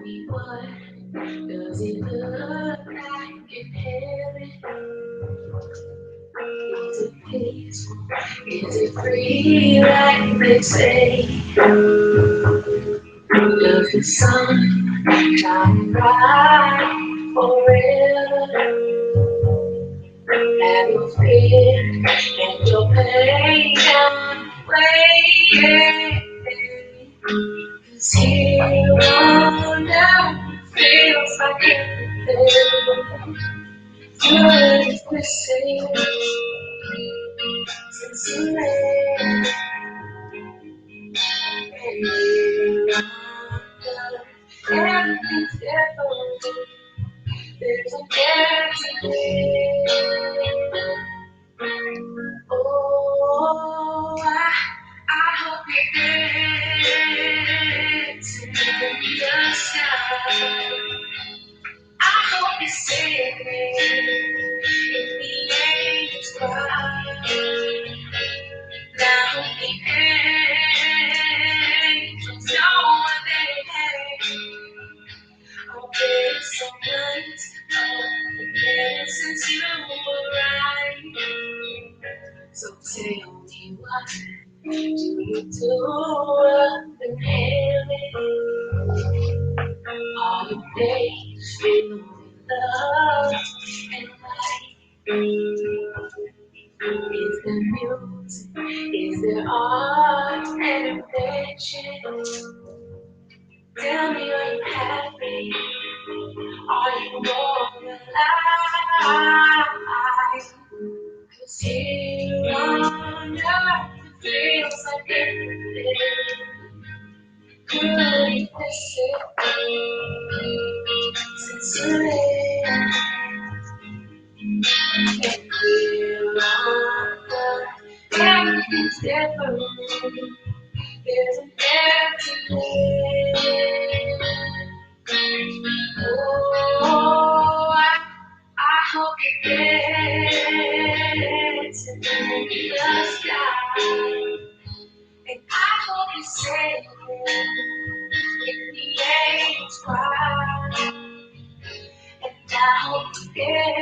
me what does it look like in heaven? Is it peaceful? Is it free like they say? Does the sun shine bright forever? Have your fear and your pain gone away? 'Cause here on earth feels like everything good is missing since you left. And here on earth everything's different. There's an emptiness. Oh, I hope you get to the sky. I hope you see me if the angels cry. Now the angels know what they have. I'll get some nights since you arrived. So tell me what do you do up in heaven? Are your days filled with love and light? Is there music? Is there art and invention? Tell me, are you happy? Are you more alive? 'Cause here on earth it feels like everything could miss it since you left. And here on earth everything's different. There's an emptiness. Oh, I hope you get to the sky. And I hope you say if the angels cry. And I hope you get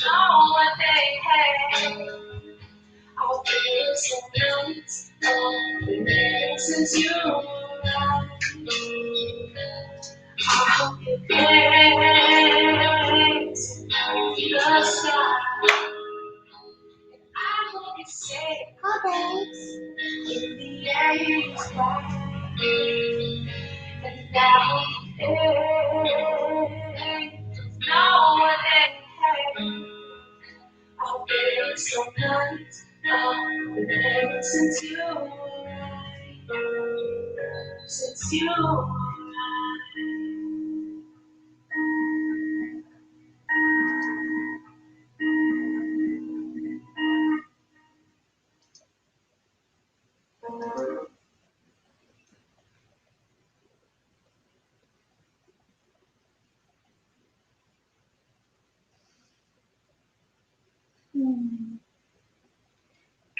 know what they have. I'll feel so nice since you arrived. I hope you get the sky. I hope you say, oh, babes, in the angels cry. And I hope you know what they have. I'll feel so nice since you arrived. Since you arrived.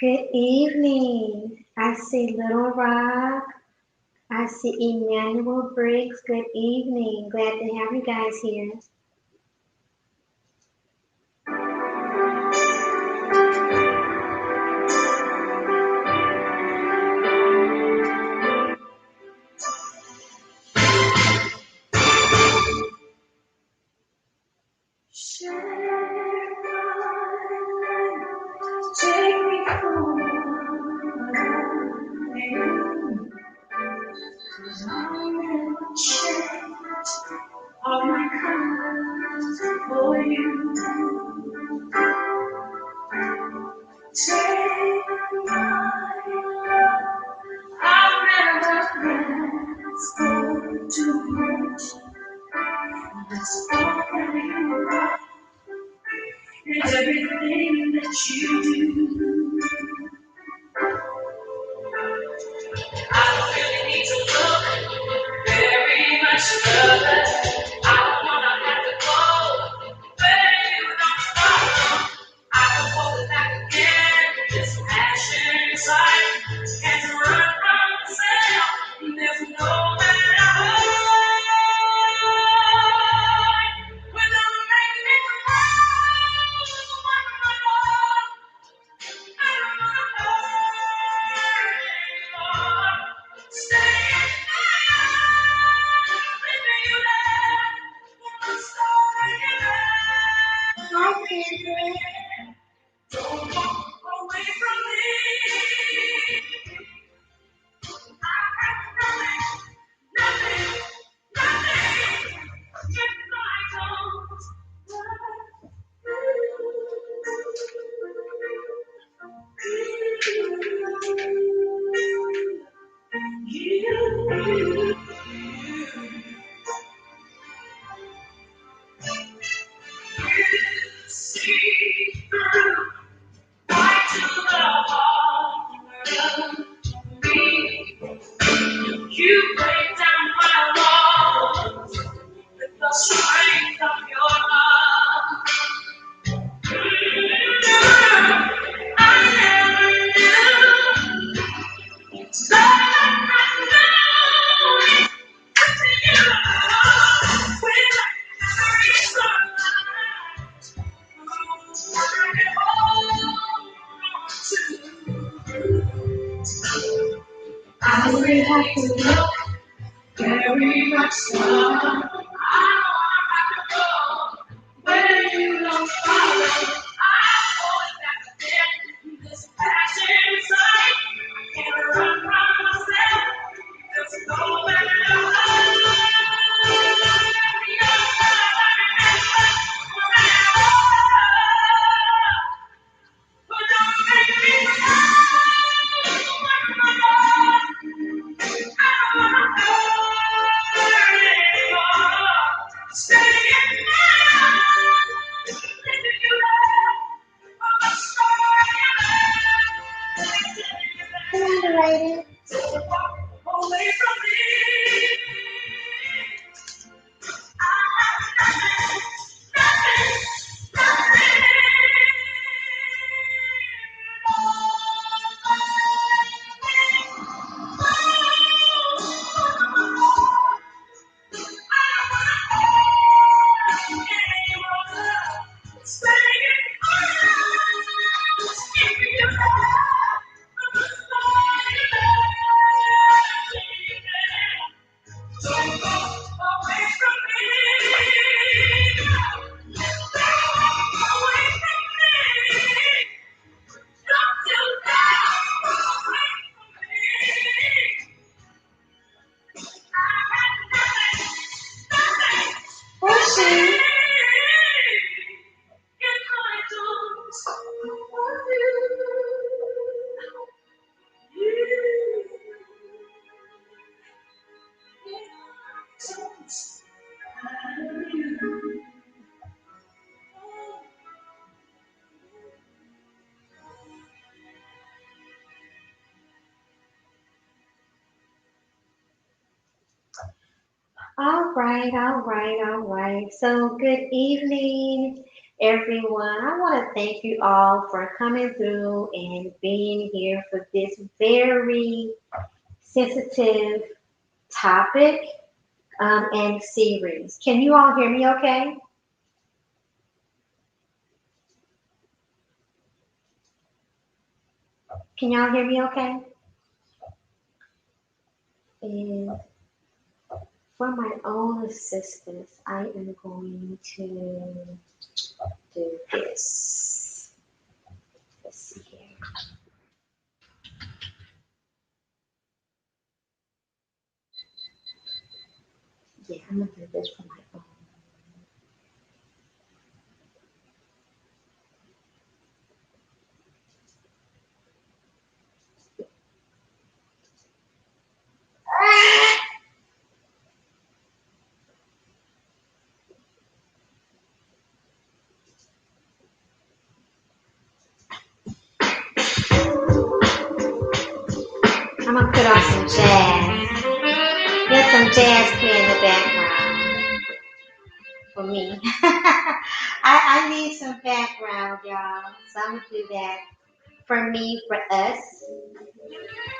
Good evening. I see Little Rock. I see Emmanuel Briggs. Good evening. Glad to have you guys here. Take me home. All my colors for you. Take my love. I've never been so too much. That's all you are. It's everything that you do. I don't really need to look very much further. I don't wanna have to go. Baby, don't stop. I can hold it back again. This passion inside can't run from myself. There's nowhere else. You break down my walls with the strength of your love. I never knew I really have to look very much so. I have to go where you don't follow. I always have to get this passion inside. I can't run from myself. There's nowhere to but don't make me stay in away from me. Don't go away from me. Away from me. Don't you dare away from me. Pushing. All right, all right, all right. So, good evening, everyone. I want to thank you all for coming through and being here for this very sensitive topic and series. Can you all hear me okay? Can y'all hear me okay? And for my own assistance, I am going to do this. Let's see here. Yeah, I'm gonna do this for my own. I'm gonna put on some jazz. Let some jazz play in the background for me. I need some background, y'all. So I'm gonna do that for me, for us.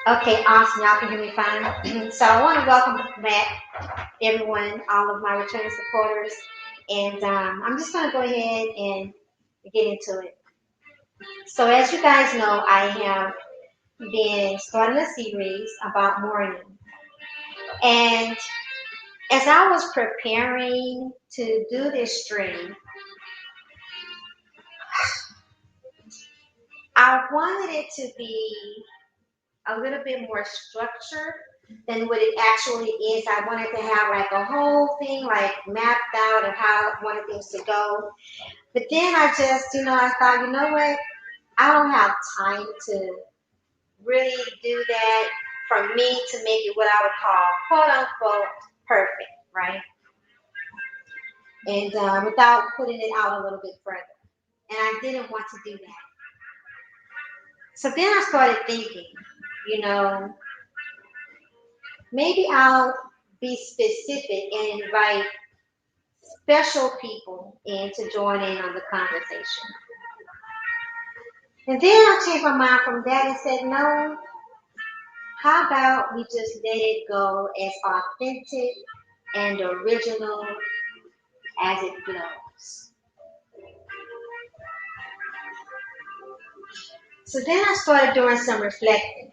Okay, awesome. Y'all can hear me fine. So I want to welcome back everyone, all of my returning supporters, and I'm just gonna go ahead and get into it. So as you guys know, I have been starting a series about mourning, and as I was preparing to do this stream, I wanted it to be a little bit more structured than what it actually is. I wanted to have like a whole thing like mapped out of how I wanted things to go. But then I just, I thought, you know what? I don't have time to really do that for me to make it what I would call quote unquote perfect, right? And without putting it out a little bit further. And I didn't want to do that. So then I started thinking. you know, maybe I'll be specific and invite special people in to join in on the conversation. And then I changed my mind from that and said, no, how about we just let it go as authentic and original as it flows? So then I started doing some reflecting.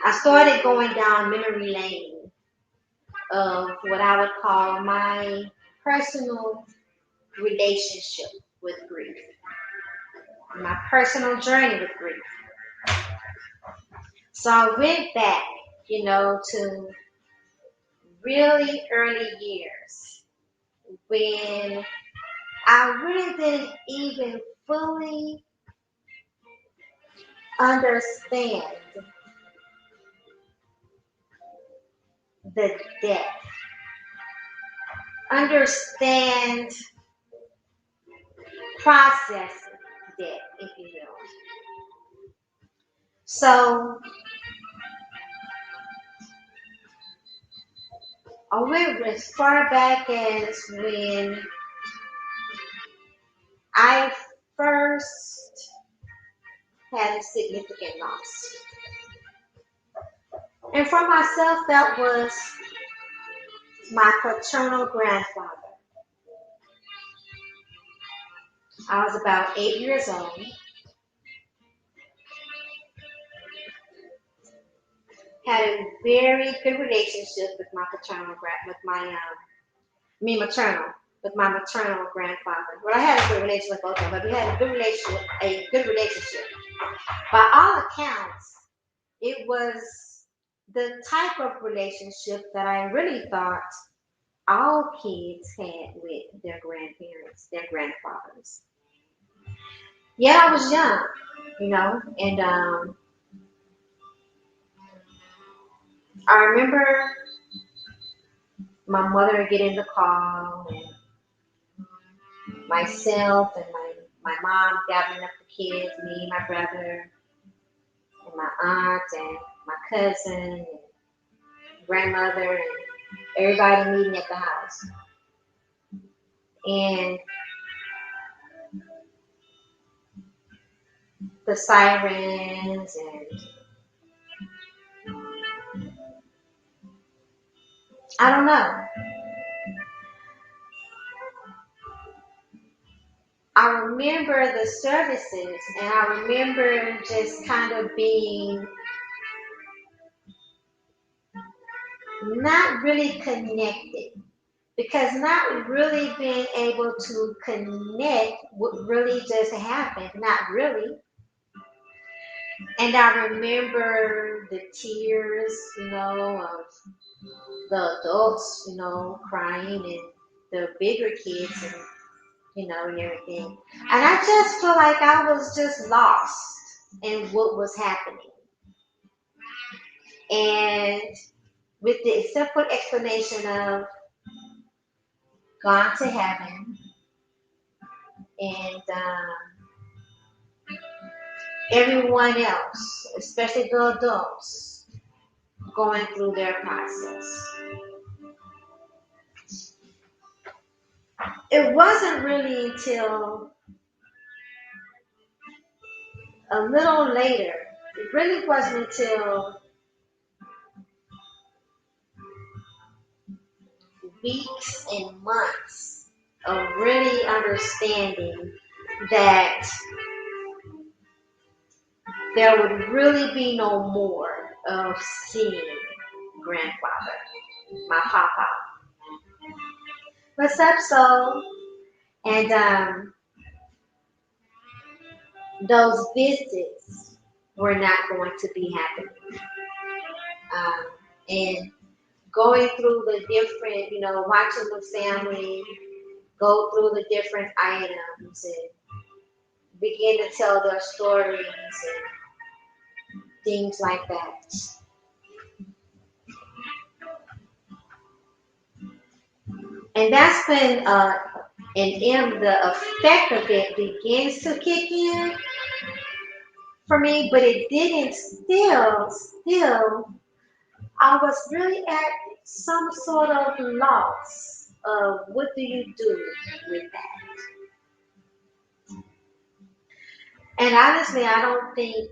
I started going down memory lane of what I would call my personal relationship with grief, my personal journey with grief. So I went back, to really early years when I really didn't even fully understand the depth, understand process depth, if you will. So I went as far back as when I first had a significant loss. And for myself, that was my paternal grandfather. I was about 8 years old. Had a very good relationship with my paternal maternal, with my maternal grandfather. Well, I had a good relationship with both of them, but we had a good relationship. By all accounts, it was the type of relationship that I really thought all kids had with their grandparents, their grandfathers. Yet I was young, and I remember my mother getting the call, and myself and my mom gathering up the kids, me, my brother, and my aunt, and my cousin, and grandmother, and everybody meeting at the house. And the sirens, and I don't know. I remember the services, and I remember just kind of being not really connected, because not really being able to connect what really just happened, not really. And I remember the tears, of the adults, crying, and the bigger kids, and everything. And I just feel like I was just lost in what was happening. And with the simple explanation of gone to heaven, and everyone else, especially the adults, going through their process. It wasn't really until a little later, it really wasn't until weeks and months of really understanding that there would really be no more of seeing grandfather, my papa. What's up, soul? And those visits were not going to be happening. And going through the different, watching the family go through the different items and begin to tell their stories and things like that. And that's when the effect of it begins to kick in. for me, but it didn't still, I was really at some sort of loss of what do you do with that. And honestly, I don't think,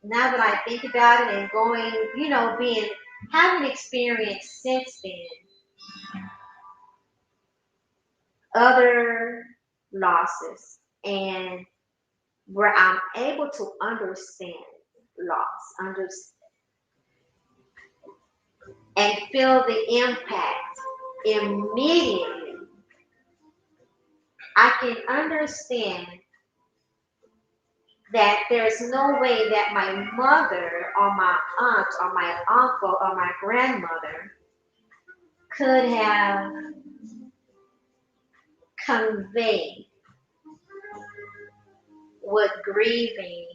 now that I think about it and going, having experience since then, other losses, and where I'm able to understand loss, and feel the impact immediately, I can understand that there's no way that my mother or my aunt or my uncle or my grandmother could have conveyed what grieving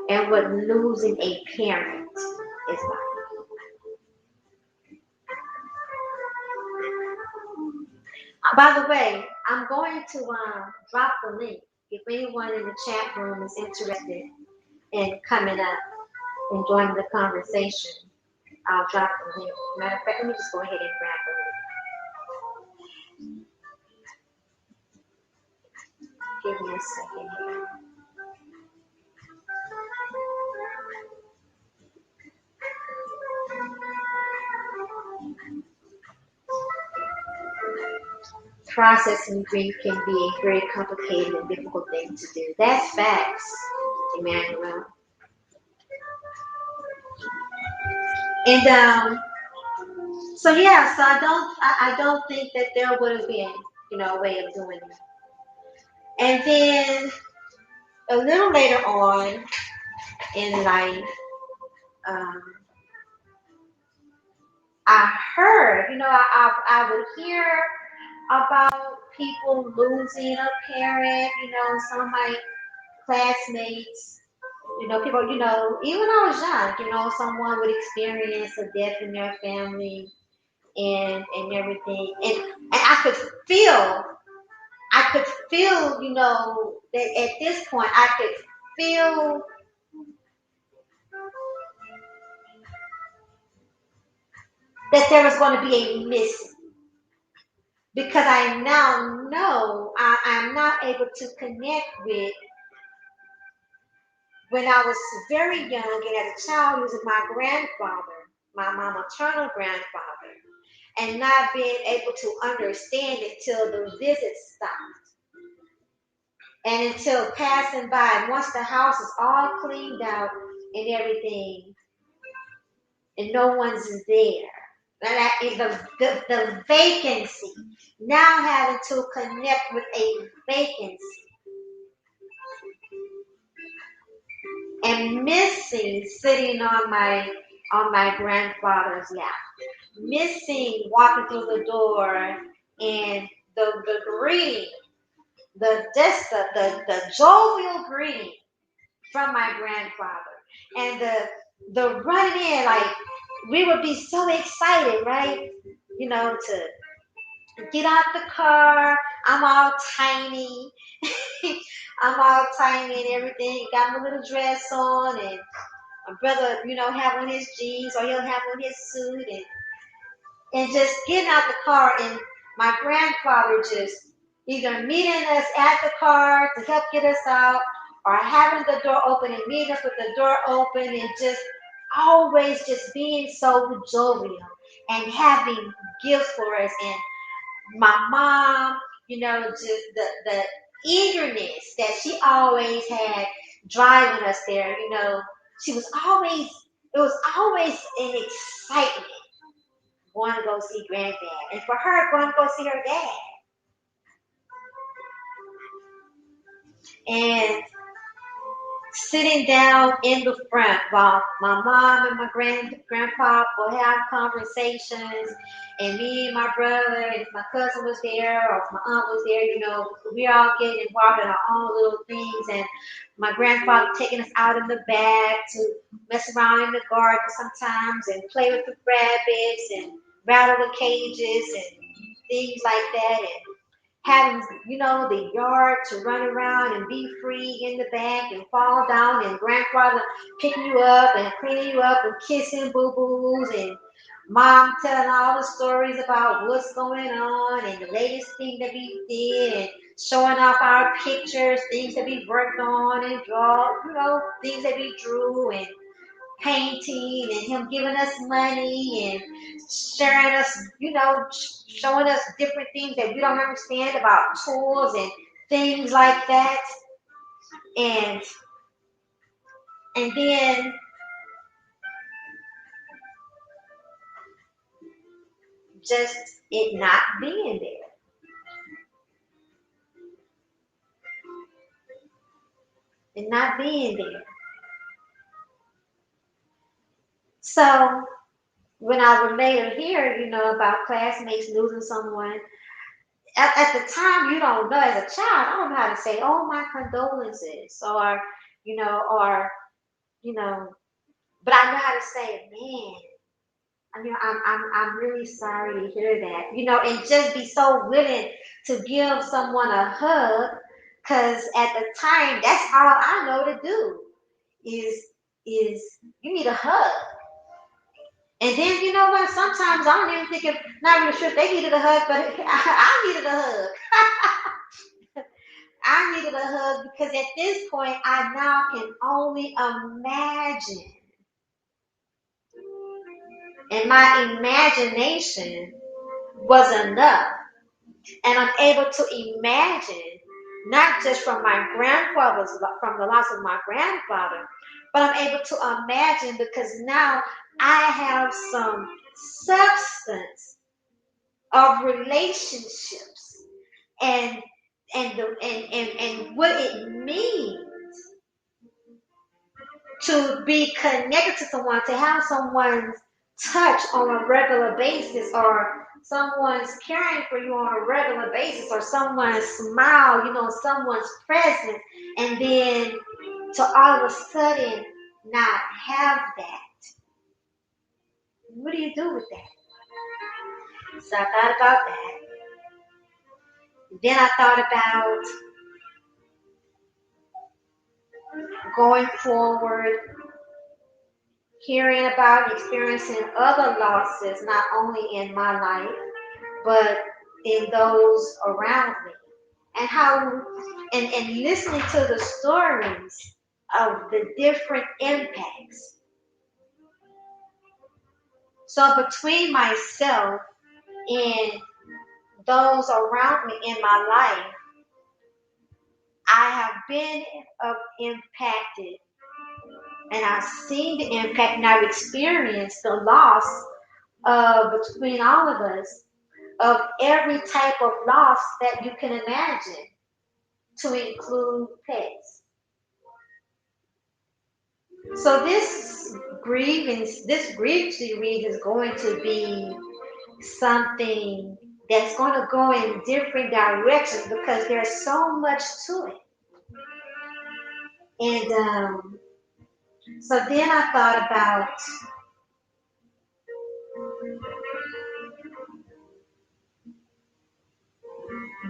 and what losing a parent is like. By the way, I'm going to drop the link if anyone in the chat room is interested in coming up and joining the conversation. I'll drop the link. Matter of fact, let me just go ahead and grab the link. Give me a second here. Processing grief can be a very complicated and difficult thing to do. That's facts, Emmanuel. And so yeah, so I don't think that there would have been, a way of doing it. And then a little later on in life, um, I heard, I would hear about people losing a parent, some of my classmates, people, even when I was young, someone would experience a death in their family and everything. And I could feel, that at this point I could feel that there was going to be a missing, because I now know I'm not able to connect with when I was very young and as a child using my grandfather, my maternal grandfather, and not being able to understand it till the visits stopped. And until passing by, once the house is all cleaned out and everything, and no one's there. And that is the vacancy. Now having to connect with a vacancy and missing sitting on my grandfather's lap, missing walking through the door and the greeting, the jovial greeting from my grandfather, and the running in, like we would be so excited, right? To get out the car. I'm all tiny. I'm all tiny and everything. Got my little dress on, and my brother, have on his jeans, or he'll have on his suit, and just getting out the car, and my grandfather just either meeting us at the car to help get us out, or having the door open and meeting us with the door open, and just always just being so jovial and having gifts for us. And my mom, just the eagerness that she always had driving us there, she was always, it was always an excitement going to go see granddad, and for her going to go see her dad. And sitting down in the front while my mom and my grandpa will have conversations, and me and my brother, and if my cousin was there or if my aunt was there, we're all getting involved in our own little things, and my grandfather taking us out in the back to mess around in the garden sometimes and play with the rabbits and rattle the cages and things like that, and having, the yard to run around and be free in the back and fall down and grandfather picking you up and cleaning you up and kissing boo-boos and mom telling all the stories about what's going on and the latest thing that we did and showing off our pictures, things that we worked on and draw, things that we drew and painting and him giving us money and sharing us, showing us different things that we don't understand about tools and things like that. And then just it not being there. And not being there. So when I would later hear, about classmates losing someone, at the time you don't know as a child, I don't know how to say, oh, my condolences, or, or, but I know how to say, man, I'm really sorry to hear that, and just be so willing to give someone a hug, because at the time, that's all I know to do is you need a hug. And then you know what? Sometimes I don't even think if not really sure if they needed a hug, but I needed a hug. I needed a hug because at this point I now can only imagine. And my imagination was enough. And I'm able to imagine, not just from from the loss of my grandfather, but I'm able to imagine because now I have some substance of relationships and and what it means to be connected to someone, to have someone's touch on a regular basis, or someone's caring for you on a regular basis, or someone's smile, someone's presence, and then to all of a sudden not have that. What do you do with that? So I thought about that. Then I thought about going forward, hearing about and experiencing other losses, not only in my life, but in those around me. And how, and listening to the stories of the different impacts. So between myself and those around me in my life, I have been impacted, and I've seen the impact, and I've experienced the loss between all of us of every type of loss that you can imagine, to include pets. So this grievance series is going to be something that's going to go in different directions because there's so much to it. And so then I thought about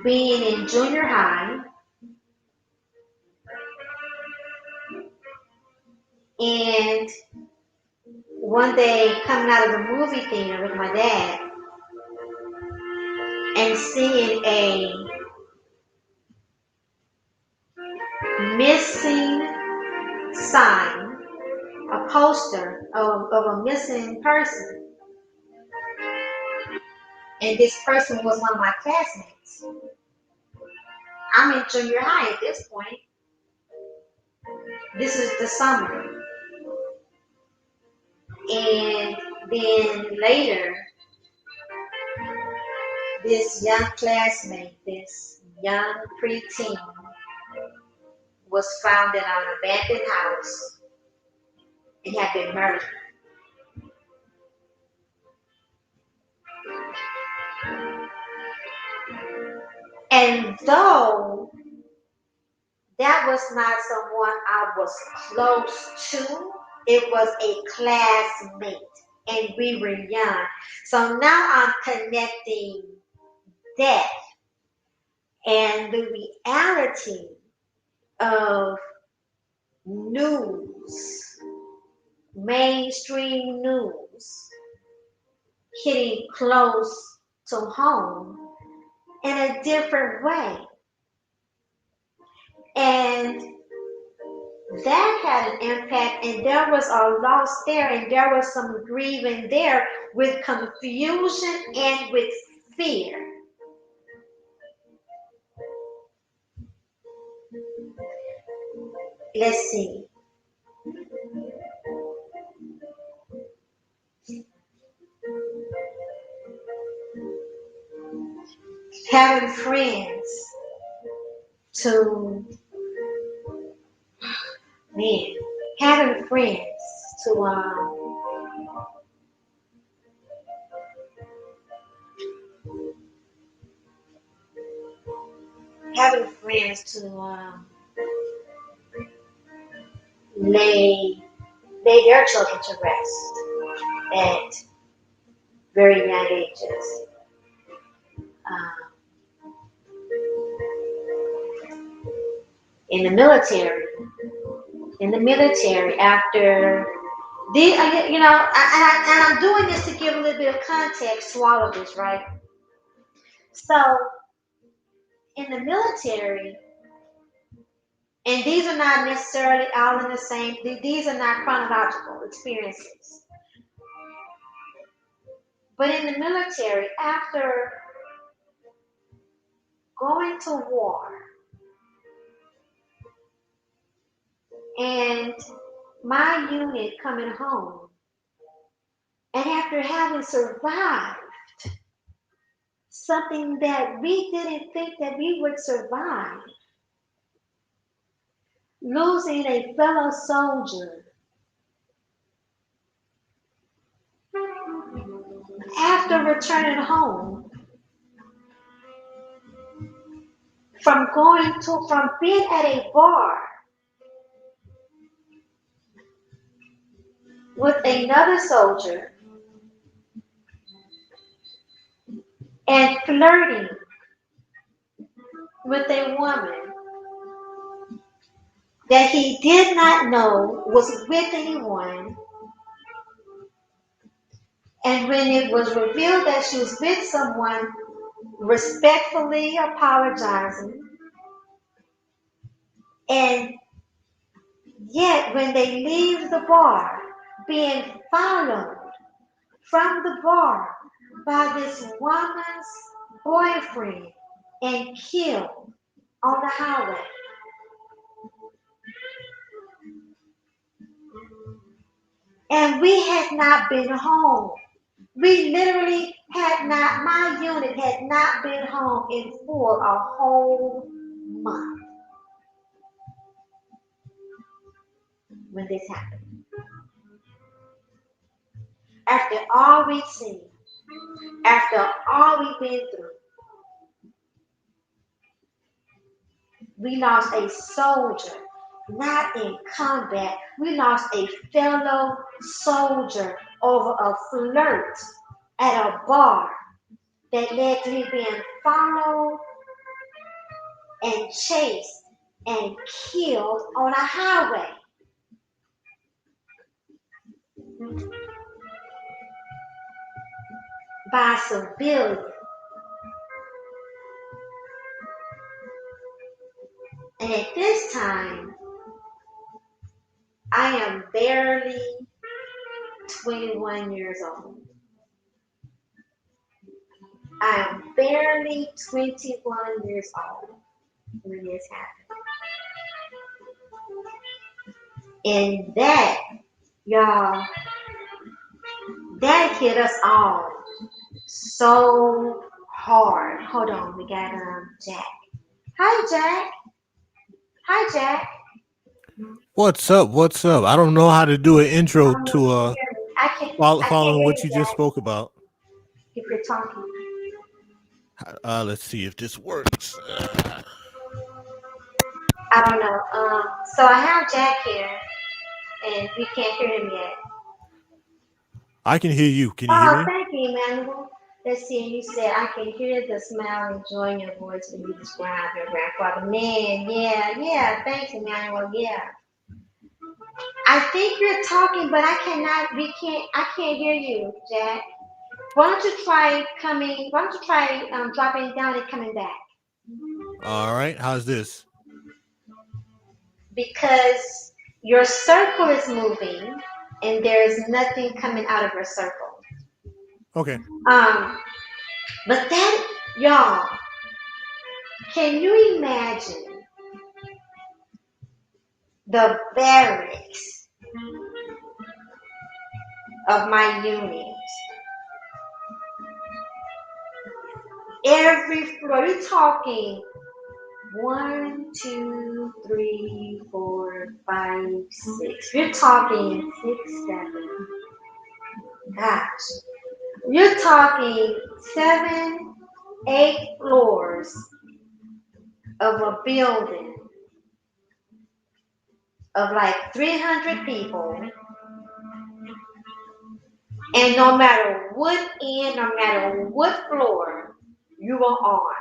being in junior high and one day coming out of the movie theater with my dad and seeing a missing sign, a poster of a missing person. And this person was one of my classmates. I'm in junior high at this point. This is the summer. And then later, this young classmate, this young preteen, was found in an abandoned house and had been murdered. And though that was not someone I was close to, it was a classmate, and we were young. So now I'm connecting death and the reality of news, mainstream news, hitting close to home in a different way. And that had an impact, and there was a loss there, and there was some grieving there with confusion and with fear. Let's see. Having friends to, man, having friends to, having friends to lay lay their children to rest at very young ages. Um, in the military, after the, and I'm doing this to give a little bit of context to all of this, right? So in the military, and these are not necessarily all in the same. These are not chronological experiences, but in the military, after going to war and my unit coming home, and after having survived something that we didn't think that we would survive, losing a fellow soldier after returning home from being at a bar with another soldier and flirting with a woman that he did not know was with anyone. And when it was revealed that she was with someone, respectfully apologizing. And yet, when they leave the bar, being followed from the bar by this woman's boyfriend and killed on the highway. And we had not been home. We literally had not, my unit had not been home in full a whole month when this happened. After all we've seen, after all we've been through, we lost a soldier, not in combat. We lost a fellow soldier over a flirt at a bar that led to him being followed and chased and killed on a highway. By a civilian. And at this time, I am barely 21 years old. I am barely 21 years old when this happened. And that, y'all, that hit us all so hard. Hold on, we got Jack. Hi, Jack. Hi, Jack. What's up? What's up? I don't know how to do an intro to I can't following hear what you, you just Jack, spoke about. if you're talking. Let's see if this works. I don't know. So I have Jack here, and we can't hear him yet. I can hear you. Can you hear Oh, me? thank you, Emmanuel. Let's see, you said, I can hear the smile and joy in your voice when you describe your grandfather. Man, yeah, thanks, Emmanuel, yeah. I think you're talking, but I can't hear you, Jack. Why don't you try dropping down and coming back? All right. How's this? Because your circle is moving and there's nothing coming out of your circle. Okay. Um, but then, y'all, can you imagine the barracks of my unit? Every floor, you're talking 1, 2, 3, 4, 5, 6. You're talking 6, 7. Gosh, you're talking 7, 8 floors of a building of like 300 people, and no matter what end, no matter what floor you are on,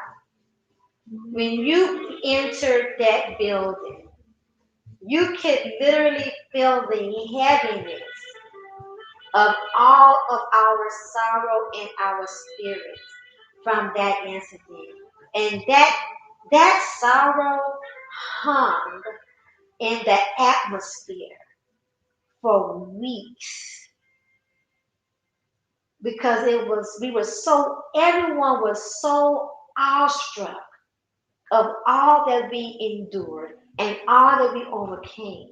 when you entered that building, you could literally feel the heaviness of all of our sorrow and our spirits from that incident. And that sorrow hung in the atmosphere for weeks because everyone was so awestruck of all that we endured and all that we overcame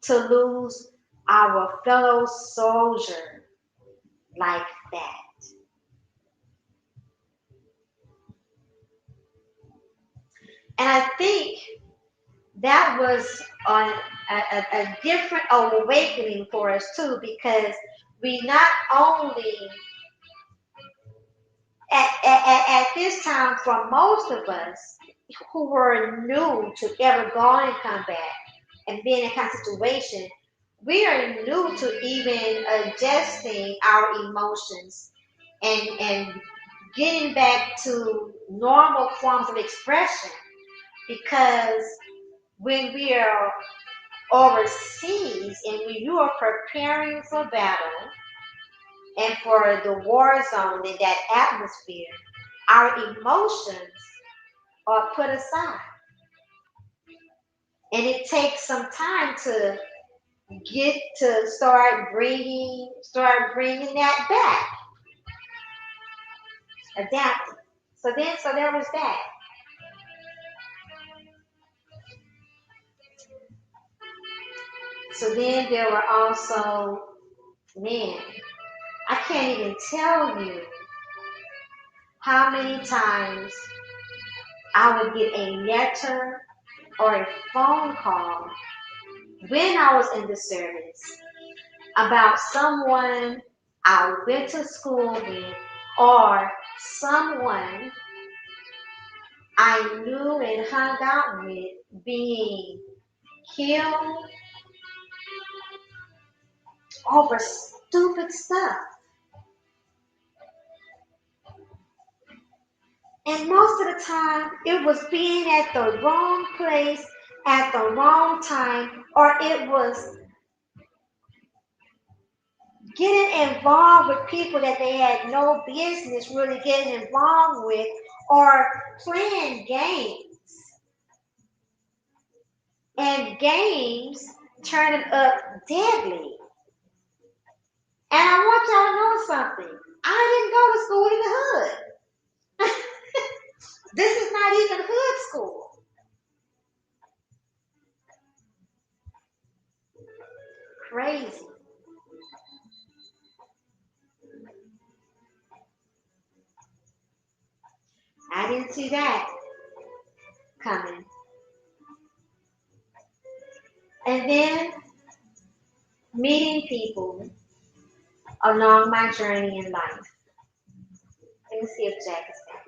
to lose our fellow soldier like that. And I think that was a different awakening for us too, because we not only at this time, for most of us who were new to ever going in combat and being in a kind of situation, we are new to even adjusting our emotions and getting back to normal forms of expression, because when we are overseas and when you are preparing for battle and for the war zone in that atmosphere, our emotions are put aside. And it takes some time to get to start bringing that back, adapting. So there was that. So then there were also, man, I can't even tell you how many times I would get a letter or a phone call when I was in the service about someone I went to school with or someone I knew and hung out with being killed over stupid stuff. And most of the time, it was being at the wrong place at the wrong time, or it was getting involved with people that they had no business really getting involved with, or playing games. And games turning up deadly. And I want y'all to know something. I didn't go to school in the hood. This is not even hood school. Crazy. I didn't see that coming. And then meeting people along my journey in life. Let me see if Jack is back.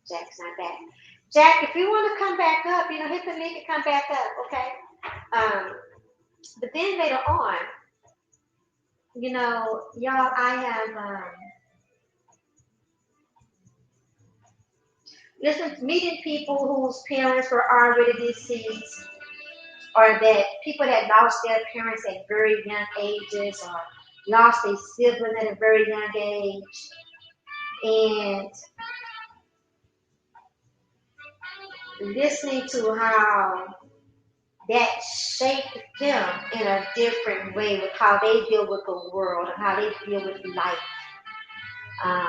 Jack's not back. Jack, if you want to come back up, hit the link and come back up, okay? But then later on, y'all, I have listen meeting people whose parents were already deceased, or that people that lost their parents at very young ages, or lost a sibling at a very young age, and listening to how that shaped them in a different way with how they deal with the world and how they deal with life. Um,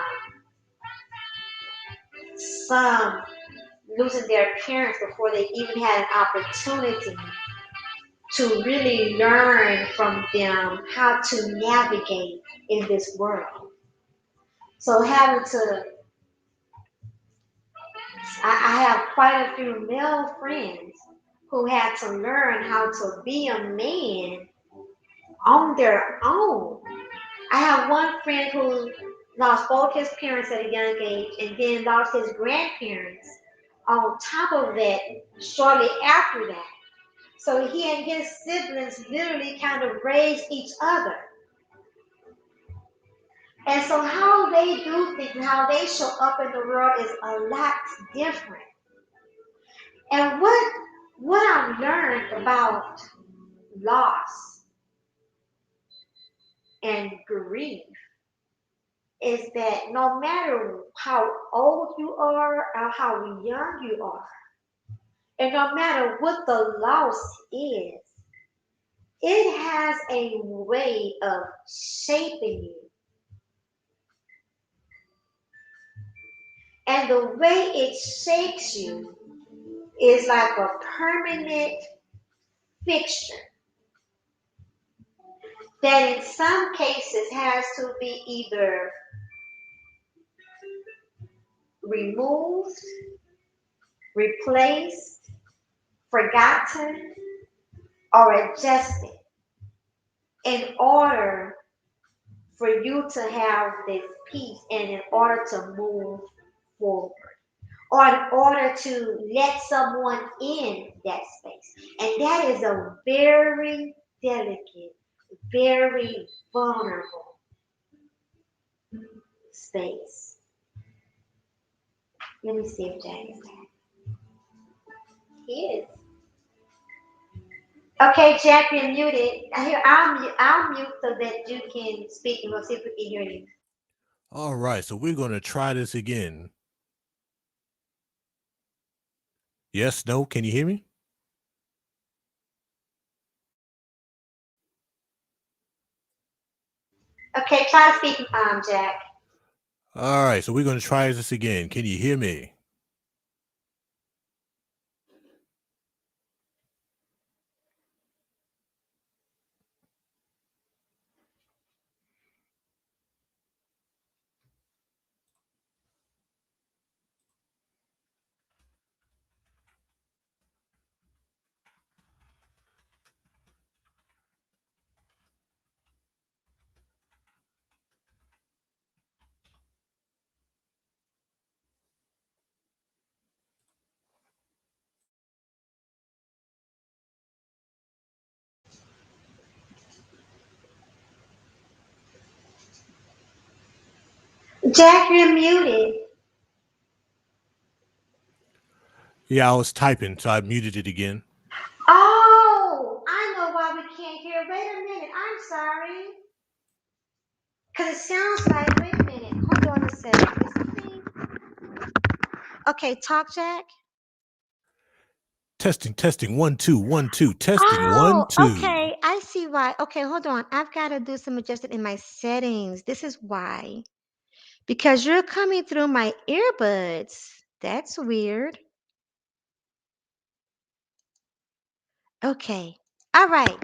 some losing their parents before they even had an opportunity to really learn from them how to navigate in this world. So having to, I have quite a few male friends who had to learn how to be a man on their own. I have one friend who lost both his parents at a young age and then lost his grandparents on top of that shortly after that. So he and his siblings literally kind of raised each other. And so how they do things and how they show up in the world is a lot different. And what I've learned about loss and grief is that no matter how old you are or how young you are, and no matter what the loss is, it has a way of shaping you. And the way it shapes you is like a permanent fixture that in some cases has to be either removed, replaced, forgotten, or adjusted in order for you to have this peace and in order to move forward or in order to let someone in that space. And that is a very delicate, very vulnerable space. Let me see if Jack is there. He is. Okay, Jack, you're muted. I'll mute so that you can speak and we'll see if we can hear you. All right, so we're going to try this again. Yes, no, can you hear me? Okay, try to speak, Jack. All right, so we're going to try this again. Can you hear me? Jack, you're muted. Yeah, I was typing, so I muted it again. Oh, I know why we can't hear. Wait a minute. I'm sorry. Because it sounds like, wait a minute. Hold on a second. Is it me? Okay, talk, Jack. Testing, testing, 1, 2, 1, 2, testing, 1, Oh, 2. okay. I see why. Okay, hold on. I've got to do some adjustment in my settings. This is why. Because you're coming through my earbuds. That's weird. Okay. All right.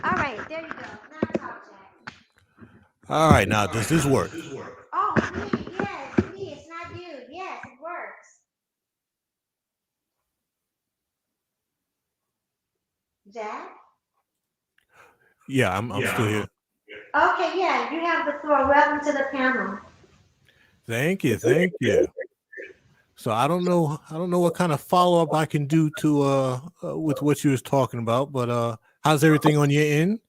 All right. There you go. Now talk, Jack. All right, now does this work? Oh, me. Yes, me. It's not you. Yes, it works. Jack? Yeah, I'm still here. Okay, yeah, you have the floor. Welcome to the panel. Thank you, thank you. So I don't know what kind of follow up I can do to with what you was talking about, but how's everything on your end?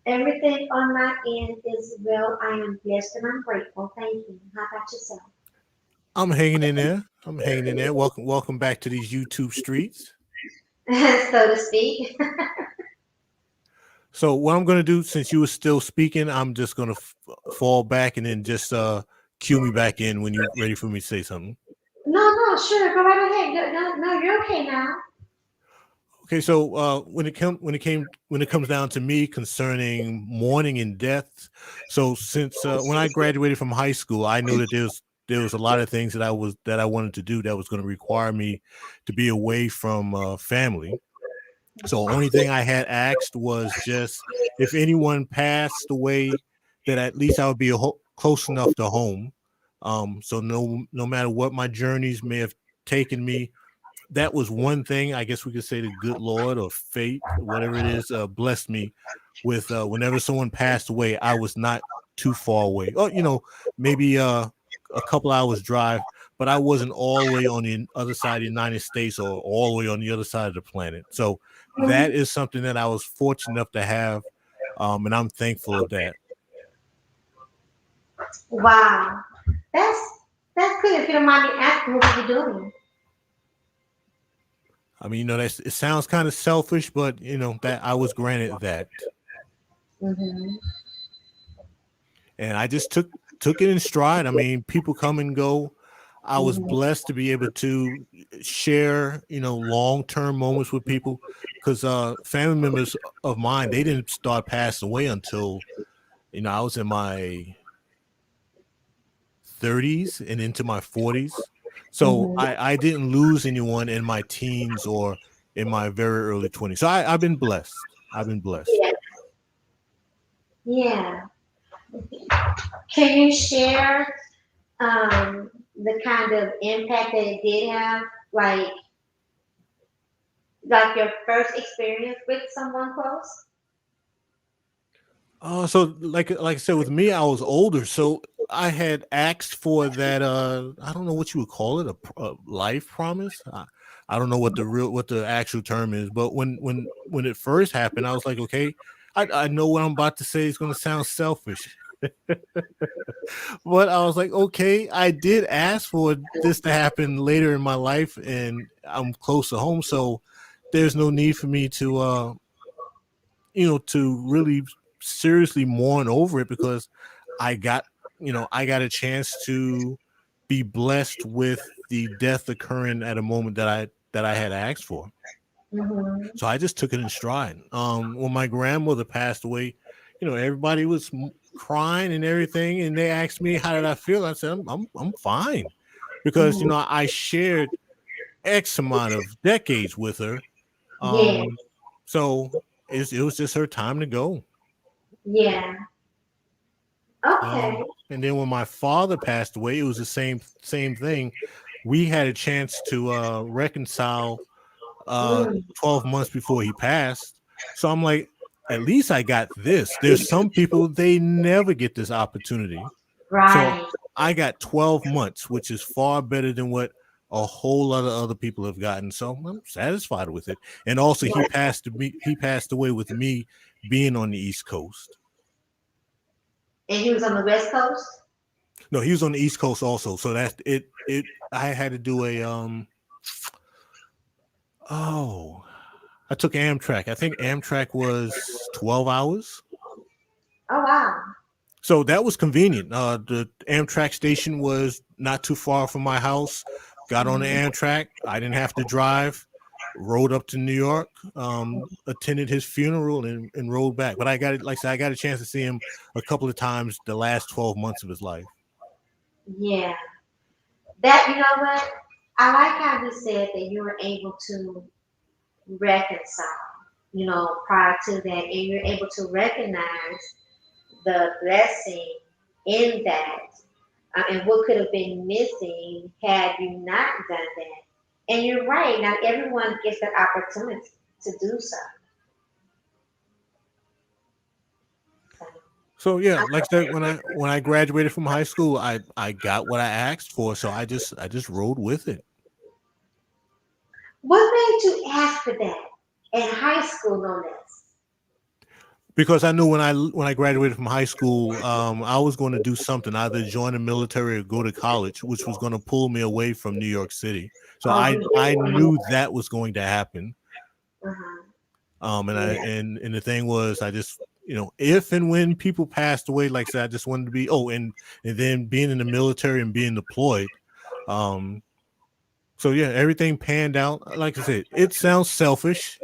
Everything on my end is well. I am blessed and I'm grateful. Thank you. How about yourself? I'm hanging in there. I'm hanging in there. Welcome back to these YouTube streets. So to speak. So what I'm going to do, since you were still speaking, I'm just going to fall back and then just cue me back in when you're ready for me to say something. No, sure. Go right ahead. No, you're okay now. Okay, so when it comes down to me concerning mourning and death, so since when I graduated from high school, I knew that there was a lot of things that I wanted to do that was going to require me to be away from family. So only thing I had asked was just if anyone passed away, that at least I would be close enough to home. So no matter what my journeys may have taken me, that was one thing. I guess we could say the good Lord or fate, whatever it is, blessed me with. Whenever someone passed away, I was not too far away. Oh, maybe a couple hours drive, but I wasn't all the way on the other side of the United States or all the way on the other side of the planet. So that is something that I was fortunate enough to have, and I'm thankful of that. Wow. That's that's good. If you don't mind me asking, what are you doing? I mean, it sounds kind of selfish, but that I was granted that. Mm-hmm. And I just took it in stride. I mean, people come and go. I was Mm-hmm. blessed to be able to share, long-term moments with people, because family members of mine, they didn't start passing away until, I was in my 30s and into my 40s. So Mm-hmm. I didn't lose anyone in my teens or in my very early 20s. So I've been blessed. I've been blessed. Yeah. Yeah. Can you share the kind of impact that it did have, like your first experience with someone close? So like I said, with me, I was older, so I had asked for that. I don't know what you would call it, a life promise. I don't know what the actual term is, but when it first happened, I was like, okay, I know what I'm about to say is going to sound selfish, but I was like, okay, I did ask for this to happen later in my life, and I'm close to home, so there's no need for me to to really seriously mourn over it, because I got, I got a chance to be blessed with the death occurring at a moment that I had asked for. Mm-hmm. So I just took it in stride. When my grandmother passed away, everybody was crying and everything, and they asked me how did I feel. I said I'm fine, because Mm-hmm. I shared X amount of decades with her. Yeah. Um, so it was just her time to go. Yeah. Okay. And then when my father passed away, it was the same thing. We had a chance to reconcile uh, Mm. 12 months before he passed. So I'm like, at least I got this. There's some people, they never get this opportunity. So Right. I got 12 months, which is far better than what a whole lot of other people have gotten. So I'm satisfied with it. And also he passed away with me being on the East Coast. And he was on the West Coast? No, he was on the East Coast also. So that's it I had to do a oh, I took Amtrak. I think Amtrak was 12 hours. Oh, wow. So that was convenient. The Amtrak station was not too far from my house. Got on the Mhm. Amtrak. I didn't have to drive. Rode up to New York. Attended his funeral and rode back. But I got, like I said, I got a chance to see him a couple of times the last 12 months of his life. Yeah. That, you know what? I like how you said that you were able to reconcile, prior to that, and you're able to recognize the blessing in that, and what could have been missing had you not done that. And you're right, not everyone gets that opportunity to do so. So, So yeah, like I said, when I graduated from high school, I got what I asked for. So I just rode with it. what made you ask for that in high school, no less? because I knew when I graduated from high school, I was going to do something, either join the military or go to college, which was going to pull me away from New York City. So Oh, I you knew that was going to happen. did. Uh-huh. And I Yeah. and the thing was, I just, if and when people passed away, like I said, I just wanted to be. Oh, and then being in the military and being deployed. Um, so yeah, everything panned out. Like I said, it sounds selfish.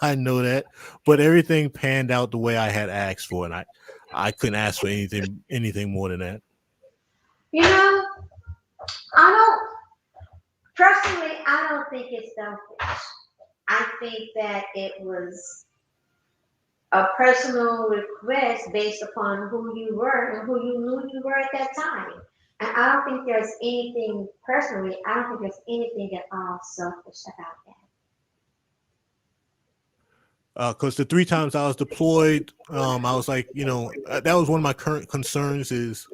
I know that, but everything panned out the way I had asked for, and I couldn't ask for anything more than that. You know, I don't personally. I don't think it's selfish. I think that it was a personal request based upon who you were and who you knew you were at that time. And I don't think there's anything personally. I don't think there's anything at all selfish about that. Because the 3 times I was deployed, I was like, that was one of my current concerns is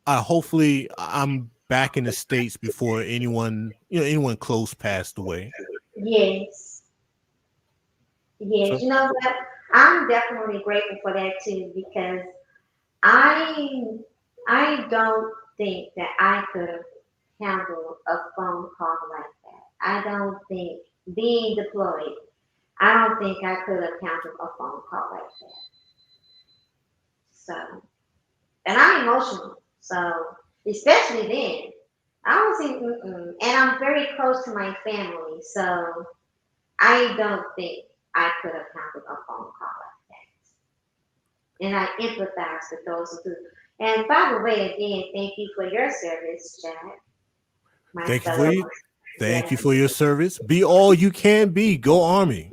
hopefully I'm back in the States before anyone close passed away. Yes, yes. So You know what? I'm definitely grateful for that too because I I don't think that I could have handled a phone call like that. I don't think being deployed, I don't think I could have handled a phone call like that. So, and I'm emotional. So, especially then, I don't think, and I'm very close to my family. So, I don't think I could have handled a phone call like that. And I empathize with those who do. And by the way, again, thank you for your service, Jack, my thank you for fellow. you. Thank Yeah. you for your service. Be all you can be. Go Army.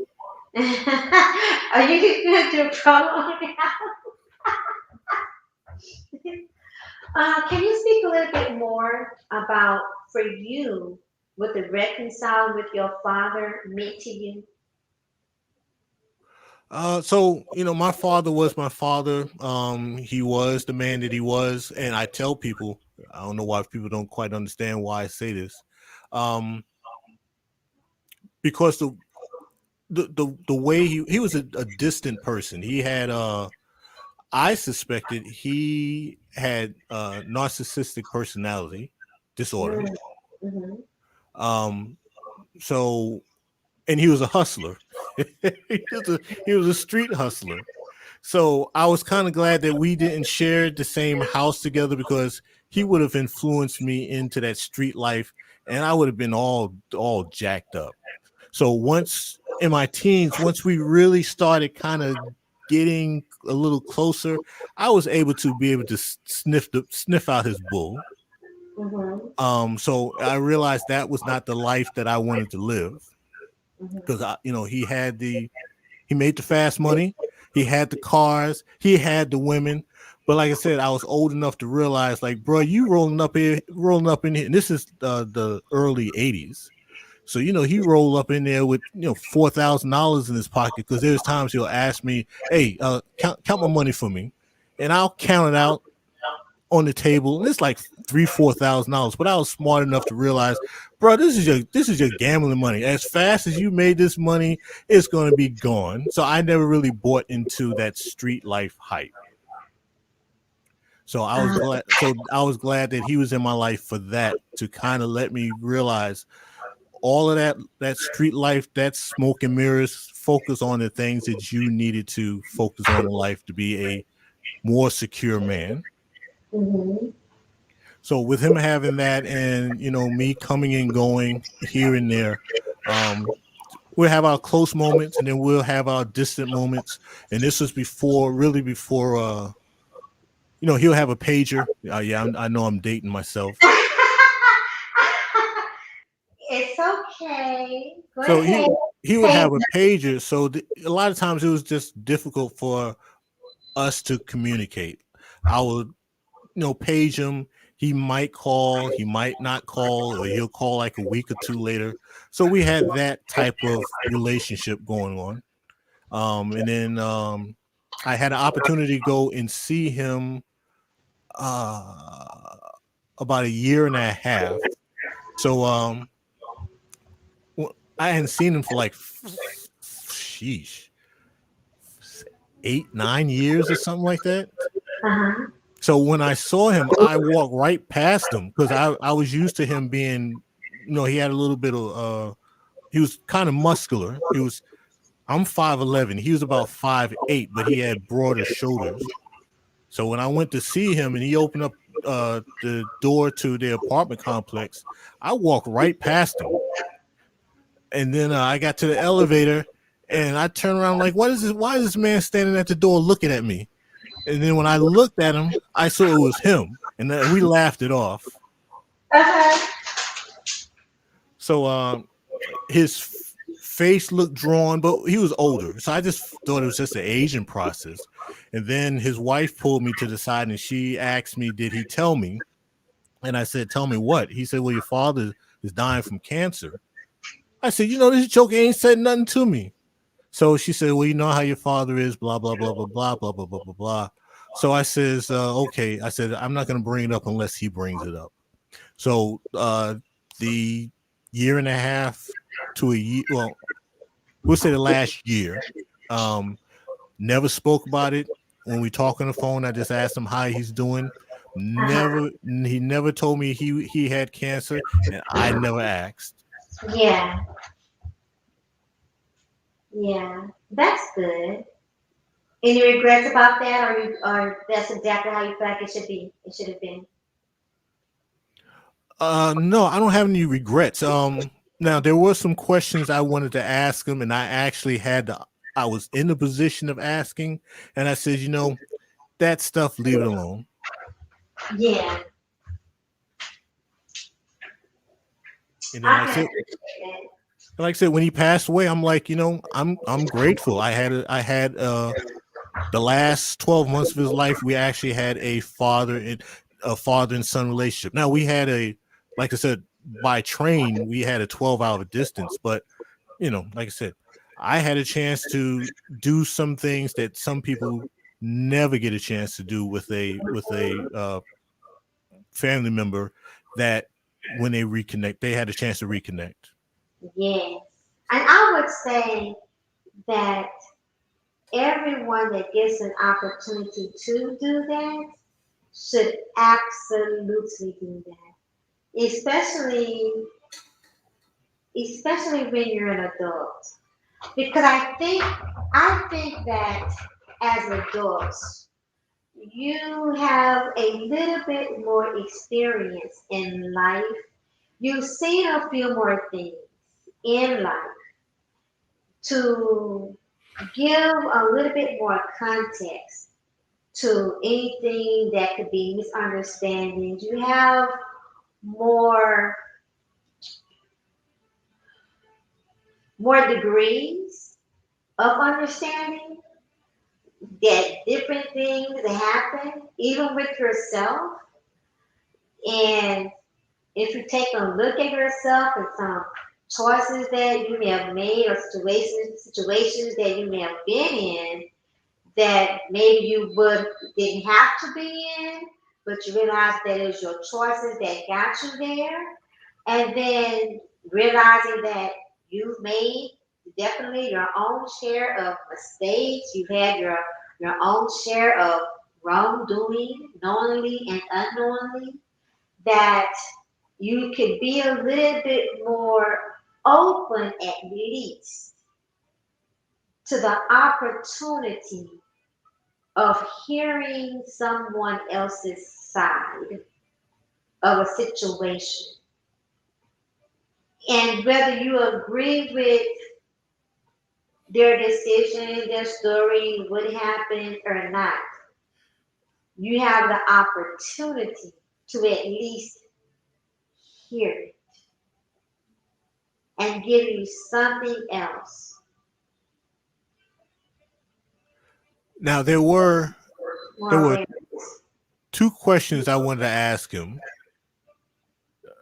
Are you going to do a promo now? Can you speak a little bit more about, for you, what the reconciling with your father meant to you? So my father was my father. He was the man that he was, and I tell people, I don't know why people don't quite understand why I say this, um, because the way he was a distant person. He had I suspected he had narcissistic personality disorder. Mm-hmm. Um, so and he was a hustler. He was a street hustler. So I was kind of glad that we didn't share the same house together because he would have influenced me into that street life, and I would have been all jacked up. So once in my teens, once we really started kind of getting a little closer, I was able to sniff out his bull. Mm-hmm. So I realized that was not the life that I wanted to live because he made the fast money, he had the cars, he had the women. But like I said, I was old enough to realize, like, bro, you rolling up in here, and this is the early '80s. So he rolled up in there with $4,000 in his pocket because there's times he'll ask me, "Hey, count my money for me," and I'll count it out on the table, and it's like $3,000-4,000. But I was smart enough to realize, bro, this is your gambling money. As fast as you made this money, it's going to be gone. So I never really bought into that street life hype. So I was Uh, glad. So I was glad that he was in my life for that, to kind of let me realize all of that street life, that smoke and mirrors. Focus on the things that you needed to focus on in life to be a more secure man. mm-hmm. So with him having that, and me coming and going here and there, um, we'll have our close moments, and then we'll have our distant moments. And this was really before. He'll have a pager. Yeah, I know I'm dating myself. It's okay. Go So ahead. he would Hey, have a pager. So a lot of times it was just difficult for us to communicate. I would page him. He might call, he might not call, or he'll call like a week or two later. So we had that type of relationship going on. And then I had an opportunity to go and see him uh, about a year and a half. So I hadn't seen him for like, sheesh, 8, 9 years or something like that. Uh-huh. So when I saw him, I walked right past him because I was used to him being, he had a little bit of he was kind of muscular. I'm 5'11". He was about 5'8", but he had broader shoulders. So when I went to see him and he opened up the door to the apartment complex, I walked right past him. And then I got to the elevator and I turned around like, what is this? Why is this man standing at the door looking at me? And then when I looked at him, I saw it was him, and we laughed it off. Uh-huh. So his face looked drawn, but he was older, so I just thought it was just an aging process. And then his wife pulled me to the side, and she asked me, "Did he tell me?" And I said, "Tell me what?" He said, "Well, your father is dying from cancer." I said, "This joke ain't said nothing to me." So she said, "Well, you know how your father is, blah blah blah blah blah blah blah blah blah blah." So I says, "Okay." I said, "I'm not going to bring it up unless he brings it up." So the year and a half to a year, well, we'll say the last year, um, never spoke about it. When we talk on the phone, I just asked him how he's doing. Uh-huh. He never told me he had cancer, and I never asked. Yeah. Yeah. That's good. Any regrets about that, or that's exactly how you feel like it should be? It should have been. No, I don't have any regrets. Now there were some questions I wanted to ask him, and I actually had to. I was in the position of asking, and I said, that stuff, leave it alone. Yeah, And then, I can appreciate when he passed away, I'm like, I'm grateful. I had the last 12 months of his life, we actually had a father and son relationship. Now we had like I said, by train, we had a 12-hour distance, but like I said, I had a chance to do some things that some people never get a chance to do with a family member that when they reconnect, they had a chance to reconnect. that. Yes. And I would say that everyone that gets an opportunity to do that should absolutely do that. Especially when you're an adult. Because I think that as adults, you have a little bit more experience in life. You've seen a few more things in life to give a little bit more context to anything that could be misunderstandings. You have more more degrees of understanding that different things happen, even with yourself. And if you take a look at yourself and some choices that you may have made or situations that you may have been in that maybe you would didn't have to be in, but you realize that it's your choices that got you there, and then realizing that you've made definitely your own share of mistakes, you've had your own share of wrongdoing, knowingly and unknowingly, that you could be a little bit more open at least to the opportunity of hearing someone else's side of a situation. And whether you agree with their decision, their story, what happened or not, you have the opportunity to at least hear it and give you something else. Now there were Well, two questions I wanted to ask him.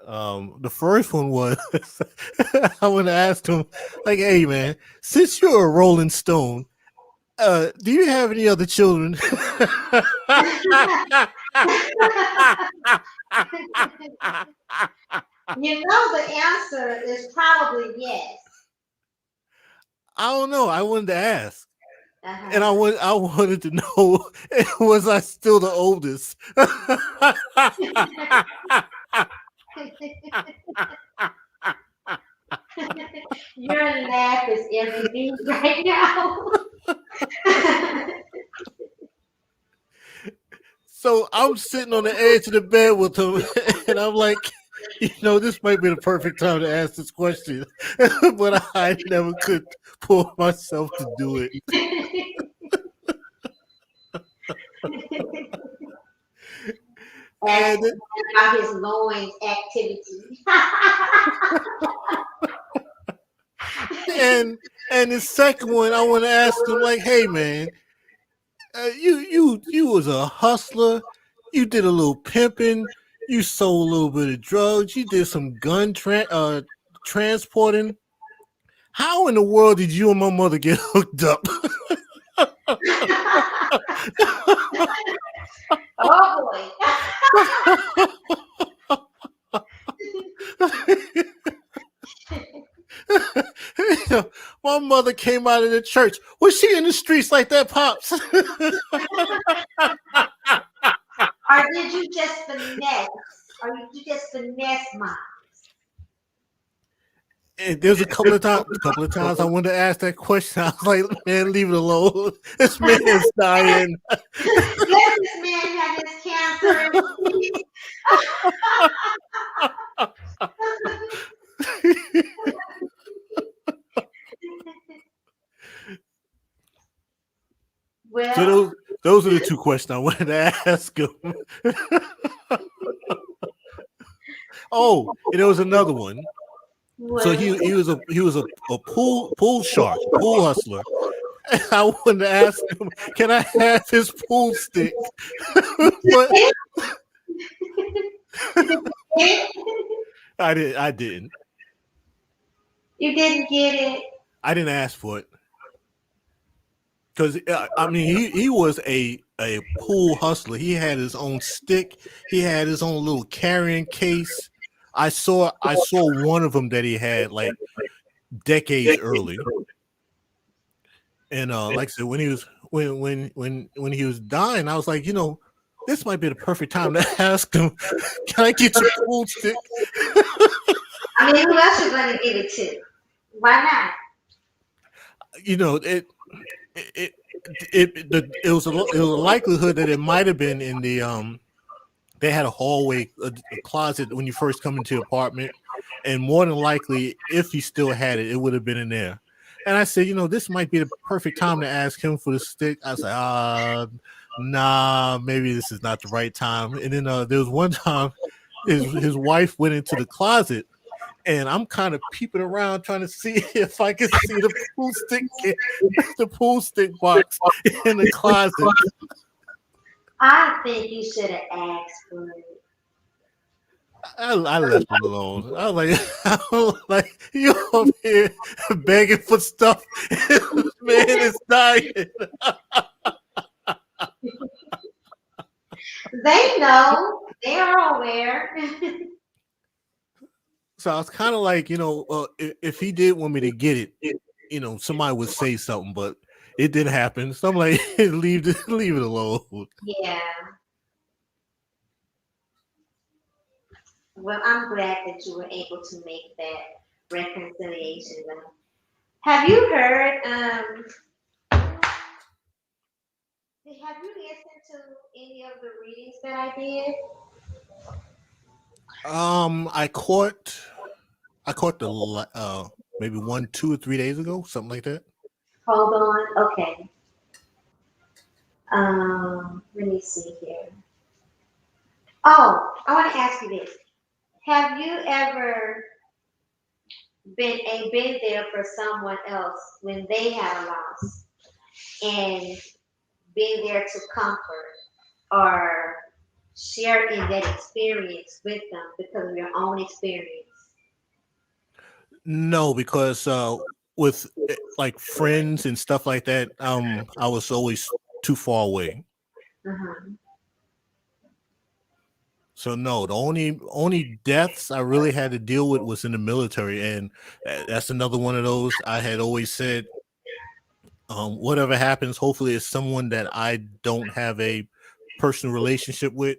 The first one was I want to ask him, like, hey man, since you're a Rolling Stone, do you have any other children? you know the answer is probably yes. I don't know. I wanted to ask. and Uh-huh. I wanted to know was I still the oldest? Your laugh is everything right now. So I'm sitting on the edge of the bed with him, and I'm like, this might be the perfect time to ask this question, but I never could pull myself to do it. Ask And about his loins activity. and and the second one, I want to ask him like, hey man, you was a hustler, you did a little pimping, you sold a little bit of drugs, you did some transporting. How in the world did you and my mother get hooked up? Oh boy. My mother came out of the church. Was she in the streets like that, pops? Or did you just finesse? Or did you just finesse mom? And there's a couple of times I wanted to ask that question. I was like, man, leave it alone. This man is dying. Let this man have his cancer in peace. So Well, those are the two questions I wanted to ask him. Oh, and there was another one. So well, he was a pool shark, pool hustler. I wanted to ask him, can I have his pool stick? But I didn't. you didn't get it. I didn't ask for it because I mean he was a pool hustler. He had his own stick. He had his own little carrying case. I saw one of them that he had like decades early, and like I said, when he was when he was dying, I was like, this might be the perfect time to ask him, can I get your pool stick? I mean, who else you gonna give it to? Why not? It it it was a likelihood that it might have been in the they had a hallway, a closet when you first come into the apartment, and more than likely, if he still had it, it would have been in there. And I said, this might be the perfect time to ask him for the stick. I was like, nah, maybe this is not the right time. And then there was one time his wife went into the closet, and I'm kind of peeping around trying to see if I can see the pool stick box in the closet. I think you should have asked for it. I left him alone. I was like, you up here begging for stuff. Man is dying. They know. They are aware. So I was kind of like, if he did want me to get it, somebody would say something, but it didn't happen. So I'm like, leave it alone. Yeah. Well, I'm glad that you were able to make that reconciliation. Though. Have you heard? Have you listened to any of the readings that I did? I caught the maybe 1, 2, or 3 days ago, something like that. Hold on. Okay. Let me see here. Oh, I want to ask you this. Have you ever been there for someone else when they had a loss and been there to comfort or share in that experience with them because of your own experience? No, because with like friends and stuff like that, I was always too far away. Uh-huh. So no, the only deaths I really had to deal with was in the military, and that's another one of those. I had always said Whatever happens, hopefully it's someone that I don't have a personal relationship with.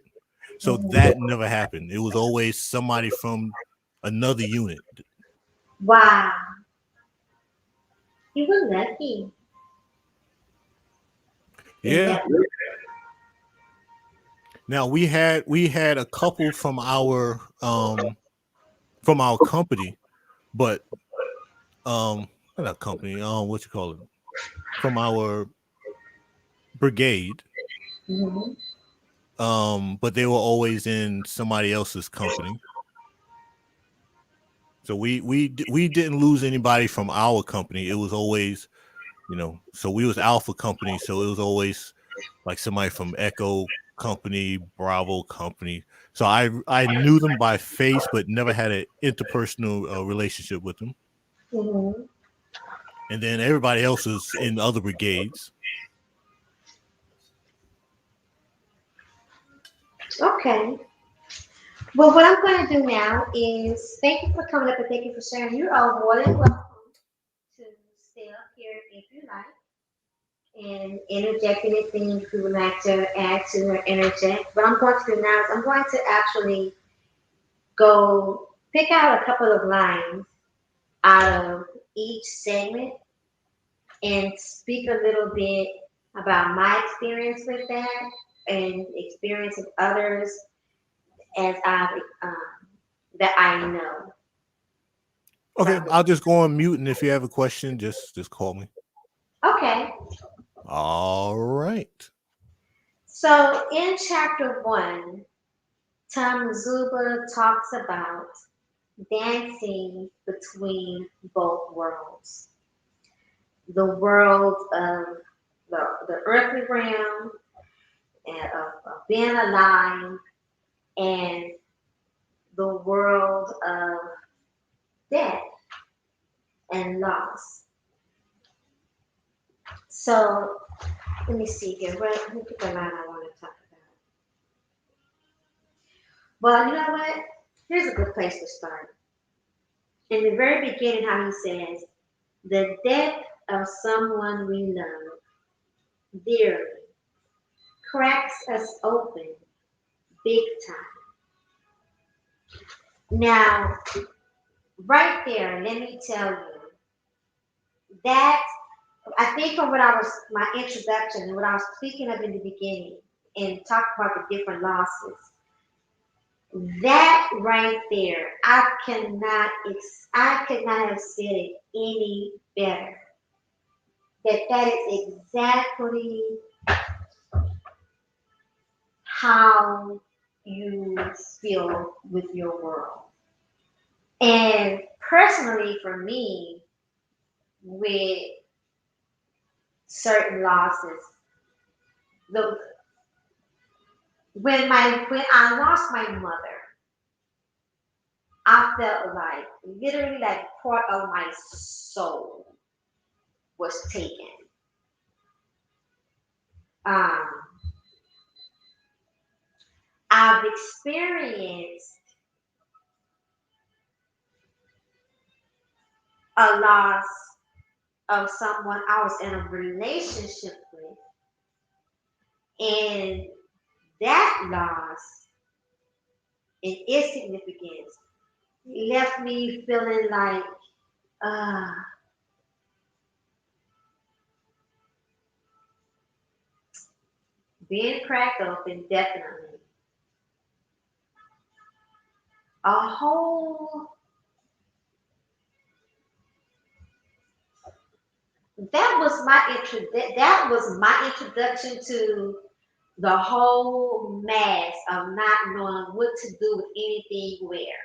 So Mhm. that never happened. It was always somebody from another unit. Wow, you were lucky in Yeah. that. Now we had a couple from our company, but not a company, what you call it? From our brigade. Mhm. But they were always in somebody else's company. So we didn't lose anybody from our company. It was always, so we was Alpha Company, so it was always like somebody from Echo Company, Bravo Company. So I knew them by face, but never had an interpersonal relationship with them. Mhm. And then everybody else was in other brigades. Okay. Well, what I'm going to do now is thank you for coming up and thank you for sharing. You are more than welcome to stay up here if you like and interject anything if you would like to add to or interject. What I'm going to do now is I'm going to actually go pick out a couple of lines out of each segment and speak a little bit about my experience with that and experience of others as that I know. So, Okay, I'll just go on mute, and if you have a question, just call me. okay. All right. So in chapter one, Tom Zuba talks about dancing between both worlds, the world of the earthly realm and of being alive and the world of death and loss. So let me see here. Let me pick a line I want to talk about. Well, you know what? Here's a good place to start. In the very beginning, how he says, the death of someone we love dearly cracks us open big time. Now, right there, let me tell you that I think from what I was my introduction and what I was speaking of in the beginning and talked about the different losses. That right there, I could not have said it any better. That is exactly how you feel with your world. And personally, for me, with certain losses, the when I lost my mother, I felt like literally like part of my soul was taken. Um, I've experienced a loss of someone I was in a relationship with, and that loss and its significance left me feeling like uh, being cracked open, definitely. A whole that was my introduction to the whole mass of not knowing what to do with anything where.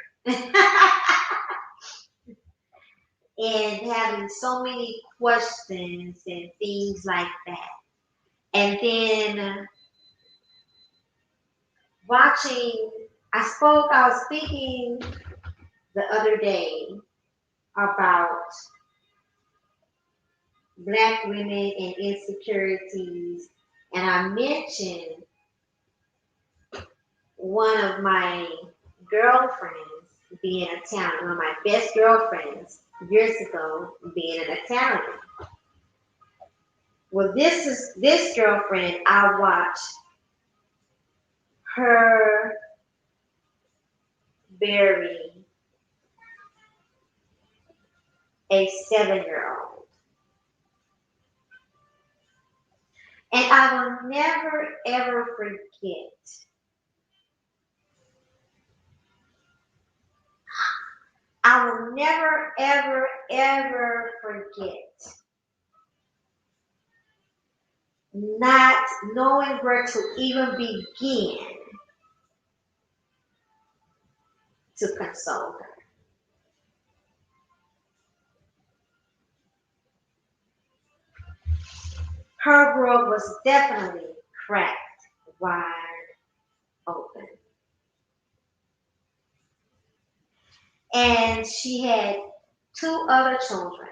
And having so many questions and things like that. And then watching, I was speaking the other day about black women and insecurities. And I mentioned one of my girlfriends being Italian, one of my best girlfriends years ago being an Italian. Well, this girlfriend. I watched her bury a 7-year-old, and I will never ever forget. I will never ever ever forget not knowing where to even begin to console her. Her world was definitely cracked wide open. And she had 2 other children.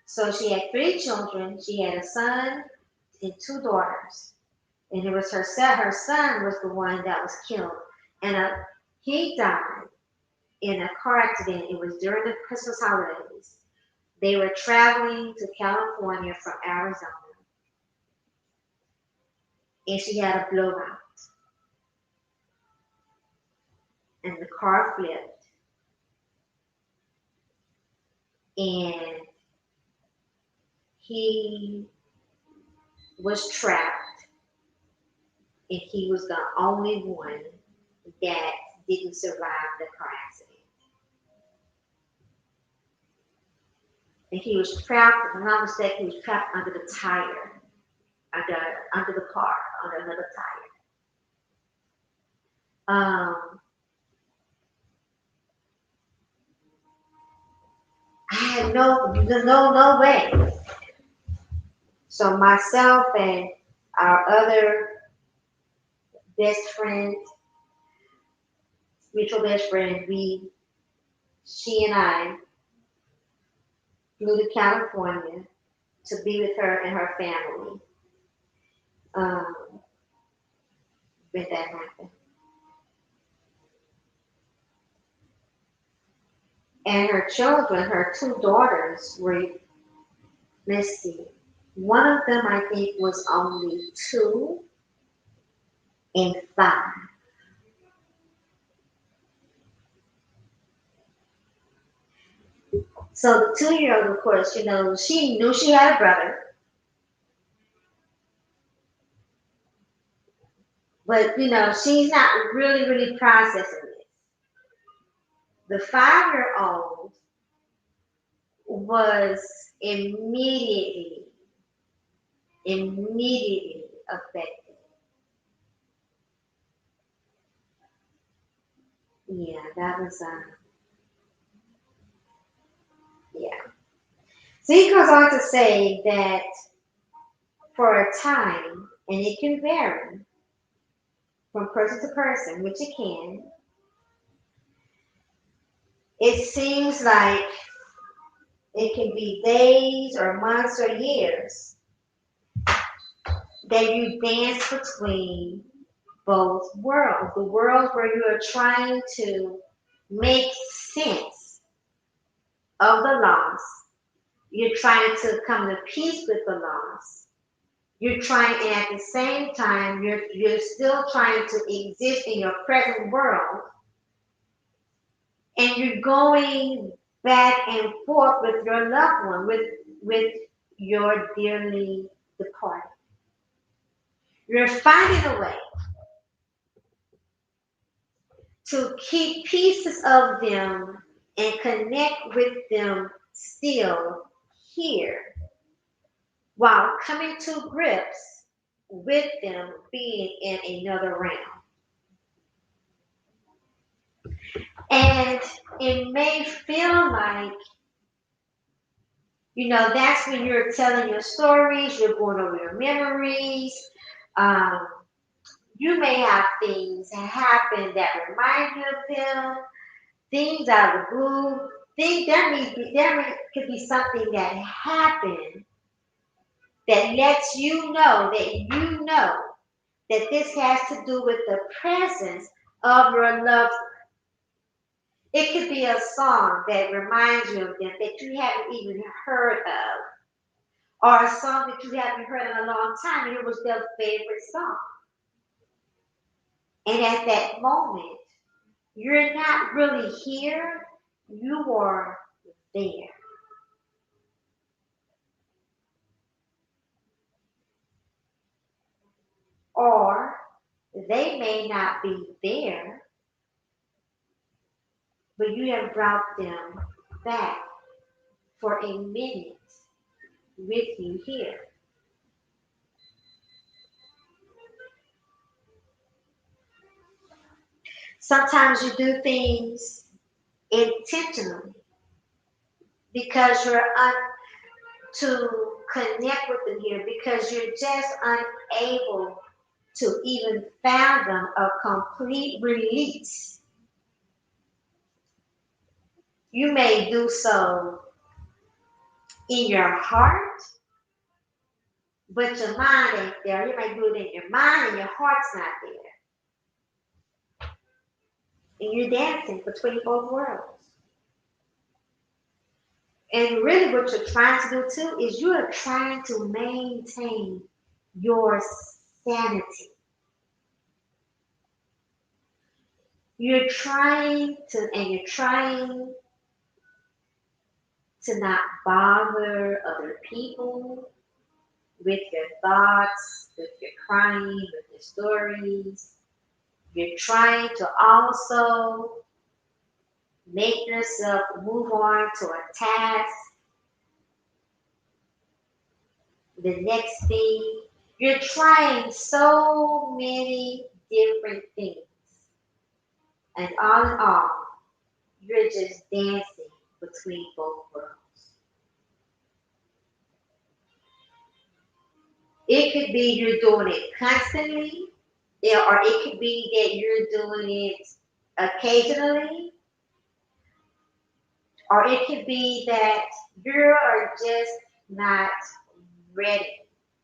So she had 3 children. She had a son and 2 daughters. And it was her son. Her son was the one that was killed. And he died in a car accident. It was during the Christmas holidays. They were traveling to California from Arizona. And she had a blowout. And the car flipped. And he was trapped. And he was the only one that didn't survive the car accident. And he was trapped, if I'm not mistaken, he was trapped under the tire, under the car, under another tire. I had no way. So myself and our other best friend, mutual best friend, she and I flew to California to be with her and her family when that happened. And her children, her 2 daughters were, let's see, one of them I think was only 2 and 5. So the 2-year-old, of course, she knew she had a brother, but she's not really processing this. The 5-year-old was immediately affected. Yeah, that was yeah. So he goes on to say that for a time, and it can vary from person to person, which it can, it seems like it can be days or months or years that you dance between both worlds. The world where you are trying to make sense of the loss. You're trying to come to peace with the loss. You're trying, and at the same time, you're still trying to exist in your present world. And you're going back and forth with your loved one, with your dearly departed. You're finding a way to keep pieces of them and connect with them still here while coming to grips with them being in another realm. And it may feel like, that's when you're telling your stories, you're going over your memories. You may have things happen that remind you of them, things out of the blue. Could be something that happened that lets you know that this has to do with the presence of your loved one. It could be a song that reminds you of them that you haven't even heard of. or a song that you haven't heard in a long time and it was their favorite song. And at that moment, you're not really here, you are there. Or they may not be there, but you have brought them back for a minute with you here. Sometimes you do things intentionally because you're to connect with them here because you're just unable to even fathom a complete release. You may do so in your heart, but your mind ain't there. You may do it in your mind and your heart's not there. And you're dancing between both worlds. And really what you're trying to do too is you are trying to maintain your sanity. You're trying to not bother other people with your thoughts, with your crying, with your stories. You're trying to also make yourself move on to a task, the next thing. You're trying so many different things. And all in all, you're just dancing between both worlds. It could be you're doing it constantly, yeah, or it could be that you're doing it occasionally, or it could be that you are just not ready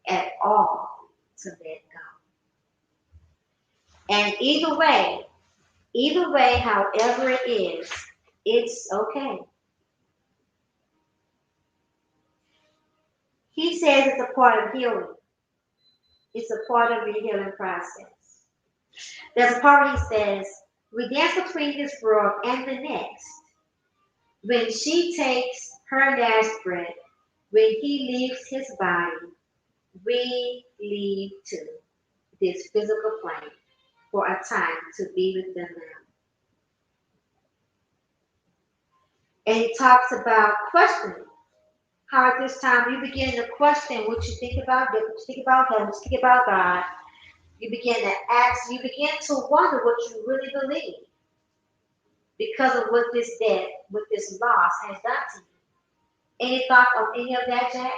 at all to let go. And either way, however it is, it's okay. He says it's a part of healing. It's a part of your healing process. There's a part where he says, we dance between this world and the next. When she takes her last breath, when he leaves his body, we leave too this physical plane for a time to be with them now. And he talks about questioning. How at this time you begin to question what you think about God, what you think about Him, what you think about God. You begin to ask, you begin to wonder what you really believe because of what this death, what this loss has done to you. Any thoughts on any of that, Jack?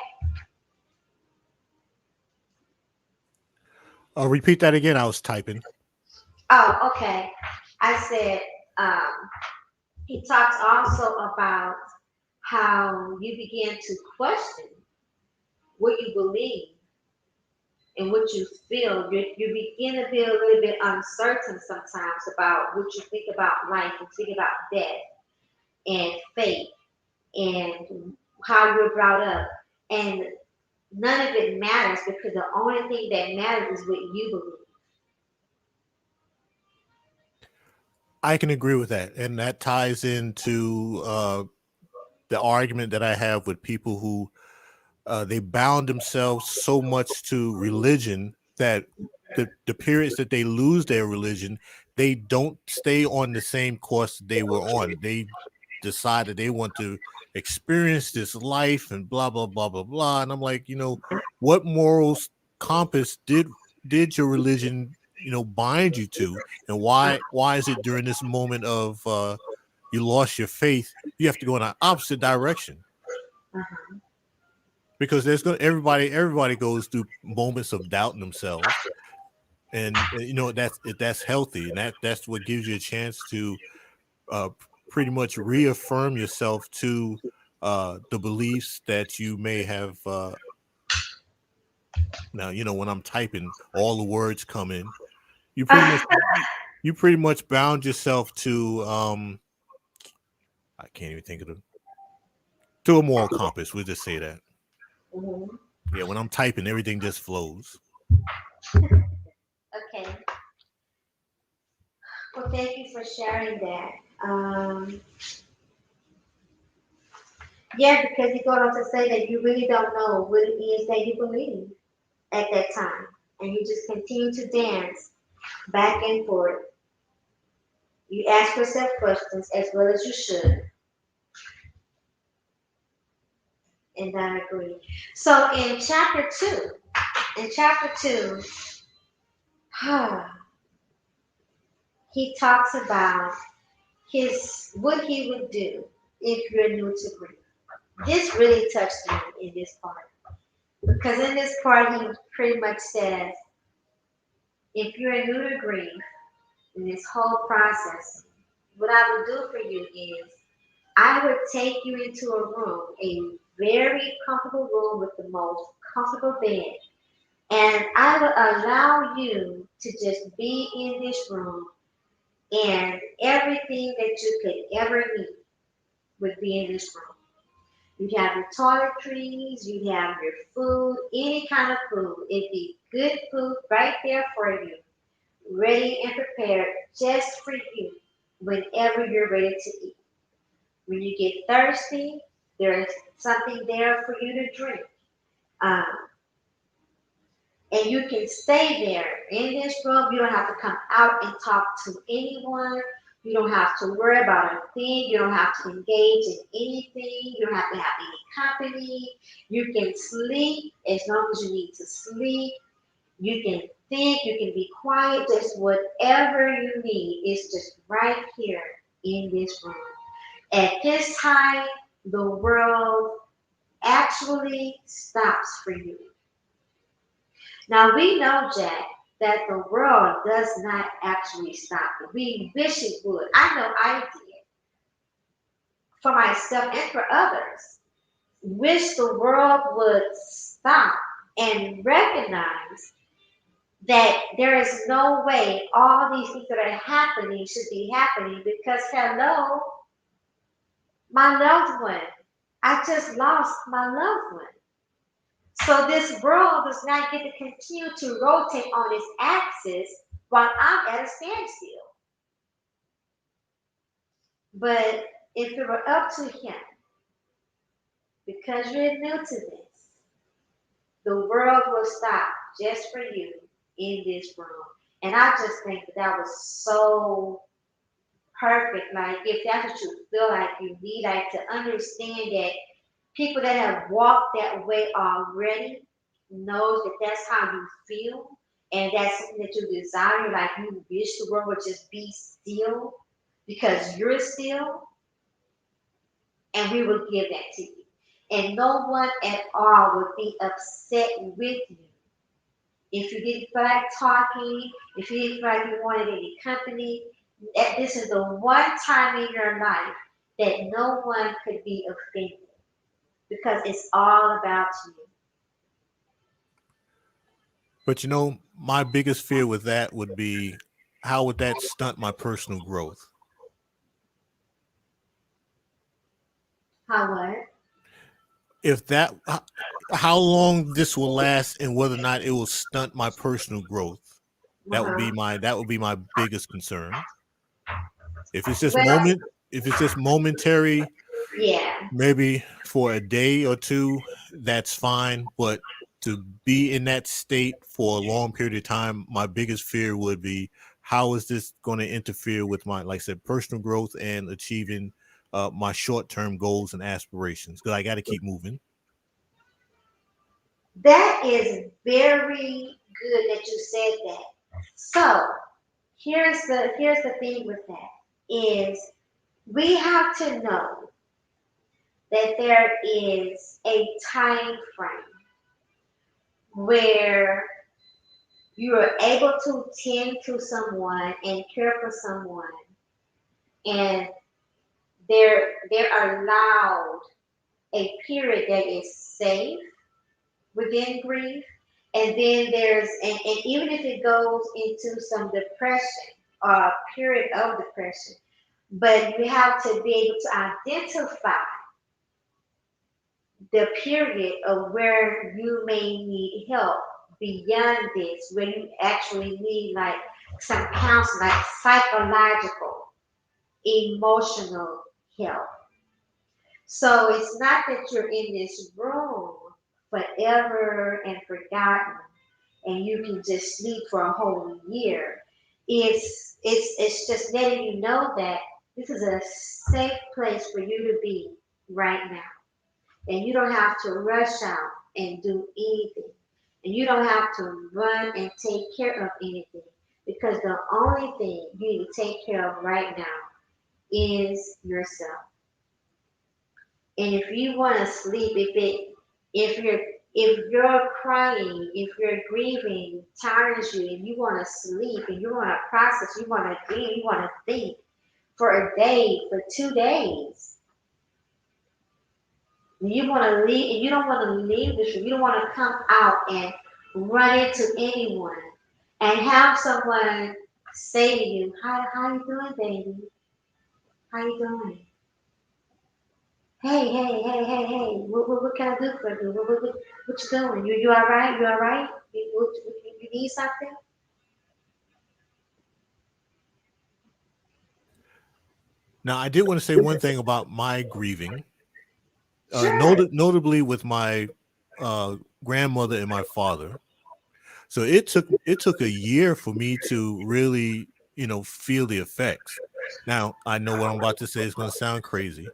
I'll repeat that again. I was typing. Oh, okay. I said he talks also about how you begin to question what you believe and what you feel. You begin to be a little bit uncertain sometimes about what you think about life and think about death and faith and how you're brought up. And none of it matters because the only thing that matters is what you believe. I can agree with that, and that ties into the argument that I have with people who they bound themselves so much to religion that the periods that they lose their religion, they don't stay on the same course they were on. They decide that they want to experience this life and blah blah blah blah blah. And I'm like, what morals compass did your religion bind you to, and why is it during this moment of you lost your faith, you have to go in an opposite direction? Uh-huh. Because everybody goes through moments of doubting themselves, and that's healthy, and that's what gives you a chance to uh, pretty much reaffirm yourself to the beliefs that you may have. Now when I'm typing, all the words come in. You pretty much you pretty much bound yourself to I can't even think of them, to a moral compass. We'll just say that. Mhm. Yeah, when I'm typing, everything just flows. Okay. Well, thank you for sharing that. Um, yeah, because you go on to say that you really don't know what it is that you believe at that time, and you just continue to dance back and forth. You ask yourself questions as well as you should, and I agree. So in chapter two, he talks about his what he would do if you're new to grief. This really touched me in this part because in this part he pretty much says, if you're new to grief in this whole process, what I would do for you is I would take you into a room, a very comfortable room with the most comfortable bed, and I would allow you to just be in this room, and everything that you could ever need would be in this room. You'd have your toiletries, you'd have your food, any kind of food. It'd be good food right there for you, ready and prepared just for you whenever you're ready to eat. When you get thirsty, there's something there for you to drink. Um, and you can stay there in this room. You don't have to come out and talk to anyone. You don't have to worry about a thing. You don't have to engage in anything. You don't have to have any company. You can sleep as long as you need to sleep. You can think. You can be quiet. Just whatever you need is just right here in this room. At this time, the world actually stops for you. Now we know, Jack, that the world does not actually stop. We wish it would. I know I did for myself and for others. Wish the world would stop and recognize that there is no way all these things that are happening should be happening because, hello, my loved one, I just lost my loved one. So this world does not get to continue to rotate on its axis while I'm at a standstill. But if it were up to him, because you're new to this, the world will stop just for you in this room. And I just think that that was so perfect. Like if that's what you feel like you need, like to understand that people that have walked that way already knows that that's how you feel and that's something that you desire, like you wish the world would just be still because you're still, and we will give that to you. And no one at all would be upset with you if you didn't feel like talking, if you didn't feel like you wanted any company. That this is the one time in your life that no one could be offended because it's all about you. But my biggest fear with that would be, how would that stunt my personal growth? How what? If that, how long this will last, and whether or not it will stunt my personal growth. Uh-huh. That would be my biggest concern. If it's just Well, momentary, yeah. maybe for a day or two, that's fine. But to be in that state for a long period of time, my biggest fear would be, how is this going to interfere with my, like I said, personal growth and achieving my short term goals and aspirations? Because I got to keep moving. That is very good that you said that. So here's the thing with that is we have to know that there is a time frame where you are able to tend to someone and care for someone and they're allowed a period that is safe within grief. And then and even if it goes into some depression or a period of depression, but you have to be able to identify the period of where you may need help beyond this, where you actually need like some counseling, like psychological, emotional help. So it's not that you're in this room forever and forgotten and you can just sleep for a whole year. It's just letting you know that this is a safe place for you to be right now. And you don't have to rush out and do anything. And you don't have to run and take care of anything. Because the only thing you need to take care of right now is yourself. And if you want to sleep, if you're if you're crying, if you're grieving, tires you, and you want to sleep, and you want to process, you want to dream, you want to think for a day, for 2 days, and you want to leave, and you don't want to leave this room, you don't want to come out and run into anyone, and have someone say to you, how you doing, baby? How you doing? Hey, what can I do for you? What you doing? You all right? You all right? You need something? Now, I did want to say one thing about my grieving, Sure. notably with my uh, grandmother and my father. So it took a year for me to really, feel the effects. Now, I know what I'm about to say is going to sound crazy,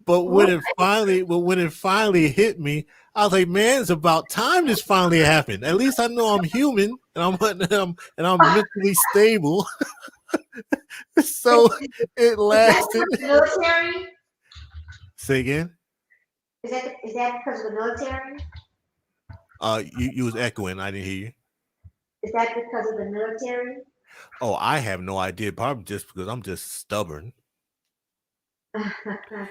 but What? when it finally hit me, I was like, man, it's about time this finally happened. At least I know I'm human and I'm mentally stable. So it Is that lasted. because of the military? Say again. Is that because of the military? You was echoing. I didn't hear you. Is that because of the military? Oh, I have no idea. Probably just because I'm just stubborn.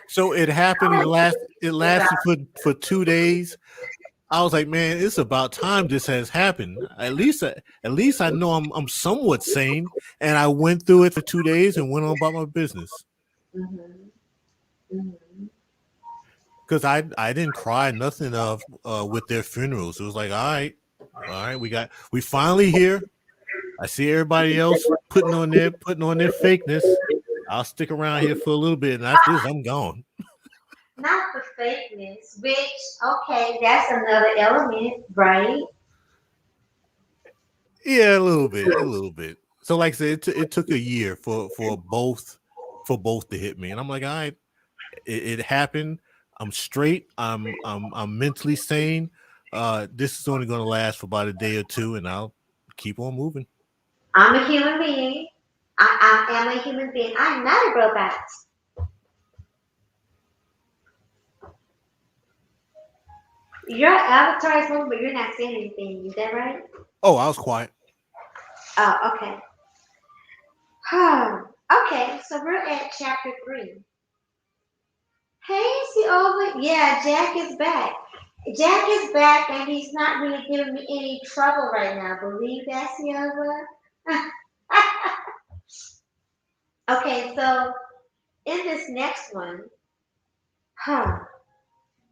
So it happened. It lasted for 2 days. I was like, man, it's about time this has happened. At least I know I'm somewhat sane. And I went through it for 2 days and went on about my business. Mhm, mhm. Because I didn't cry nothing of with their funerals. It was like, all right, we finally here. I see everybody else putting on their fakeness. I'll stick around here for a little bit, and after this, I'm gone. Not the fakeness, which, okay, that's another element, right? Yeah, a little bit. So, like I said, it took a year for both to hit me, and I'm like, all right, it happened. I'm straight. I'm mentally sane. This is only going to last for about a day or two, and I'll keep on moving. I'm a human being. I am a human being. I'm not a robot. Your avatar is moving, but you're not saying anything. Is that right? Oh, I was quiet. Oh, okay. Okay, so we're at chapter 3. Hey, Silva. Yeah, Jack is back. Jack is back, and he's not really giving me any trouble right now. Believe that, Silva? Okay, so in this next one, huh,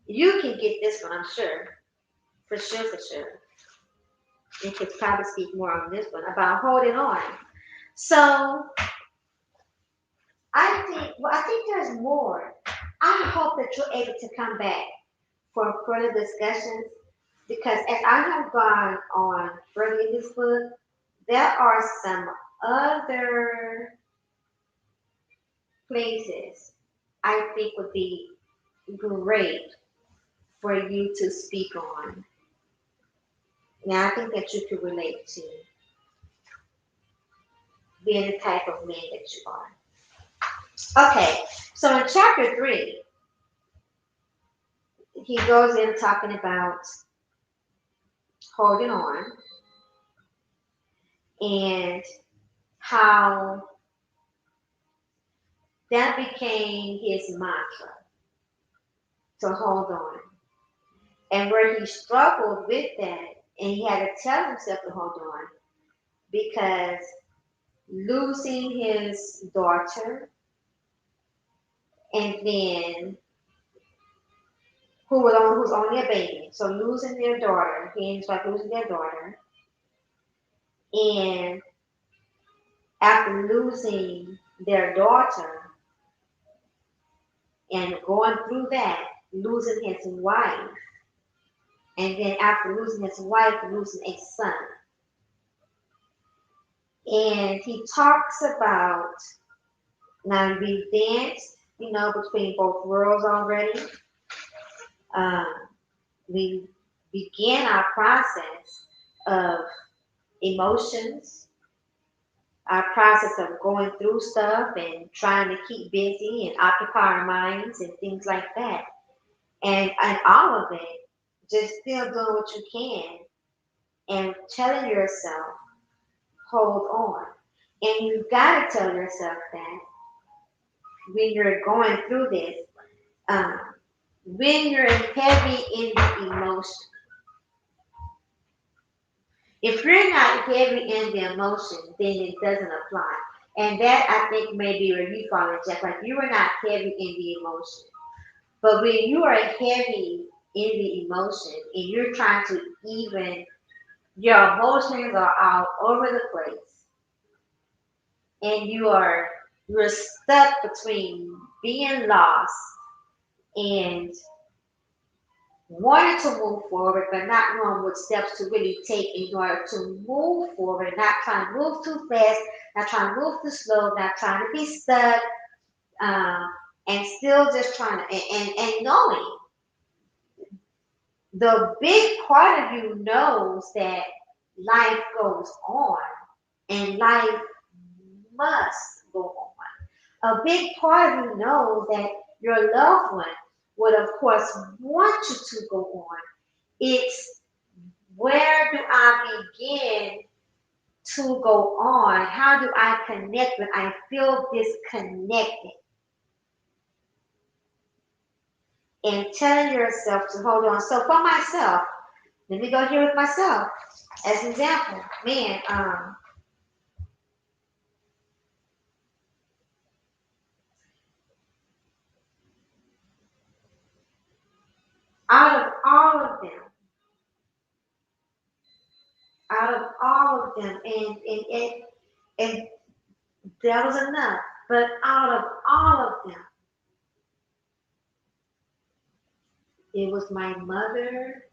you can get this one, I'm sure. For sure, for sure. You could probably speak more on this one about holding on. So I think there's more. I hope that you're able to come back for further discussions because as I have gone on further in this book, there are some other places I think would be great for you to speak on. Now, I think that you could relate to being the type of man that you are. Okay, so in chapter 3, he goes in talking about holding on and how that became his mantra to hold on. And where he struggled with that, and he had to tell himself to hold on because losing his daughter and then who's only a baby. So losing their daughter, he and his wife losing their daughter, and after losing their daughter and going through that, losing his wife, and then after losing his wife, losing a son. And he talks about now we danced, between both worlds already. Um, we began our process of emotions, our process of going through stuff and trying to keep busy and occupy our minds and things like that. And all of it, just still doing what you can and telling yourself, hold on. And you got to tell yourself that when you're going through this, um, when you're heavy in the emotion. If you're not heavy in the emotion, then it doesn't apply. And that I think may be where you fall in, Jeff. Like you are not heavy in the emotion. But when you are heavy in the emotion and you're trying to even, your emotions are all over the place. And you're stuck between being lost and wanting to move forward, but not knowing what steps to really take in order to move forward, not trying to move too fast, not trying to move too slow, not trying to be stuck, and still just trying to, and knowing the big part of you knows that life goes on and life must go on. A big part of you knows that your loved one would, of course, want you to go on. It's where do I begin to go on? How do I connect when I feel disconnected? And telling yourself to hold on. So for myself, let me go here with myself as an example. Man, out of all of them, and that was enough. But out of all of them, it was my mother,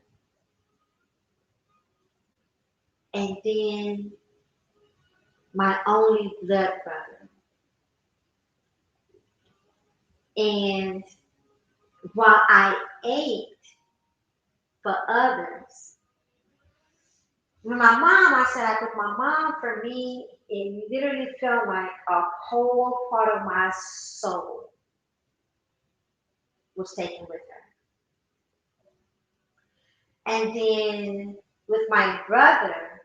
and then my only blood brother. And while I ate for others, with my mom, I said, like with my mom, for me, it literally felt like a whole part of my soul was taken with her. And then with my brother,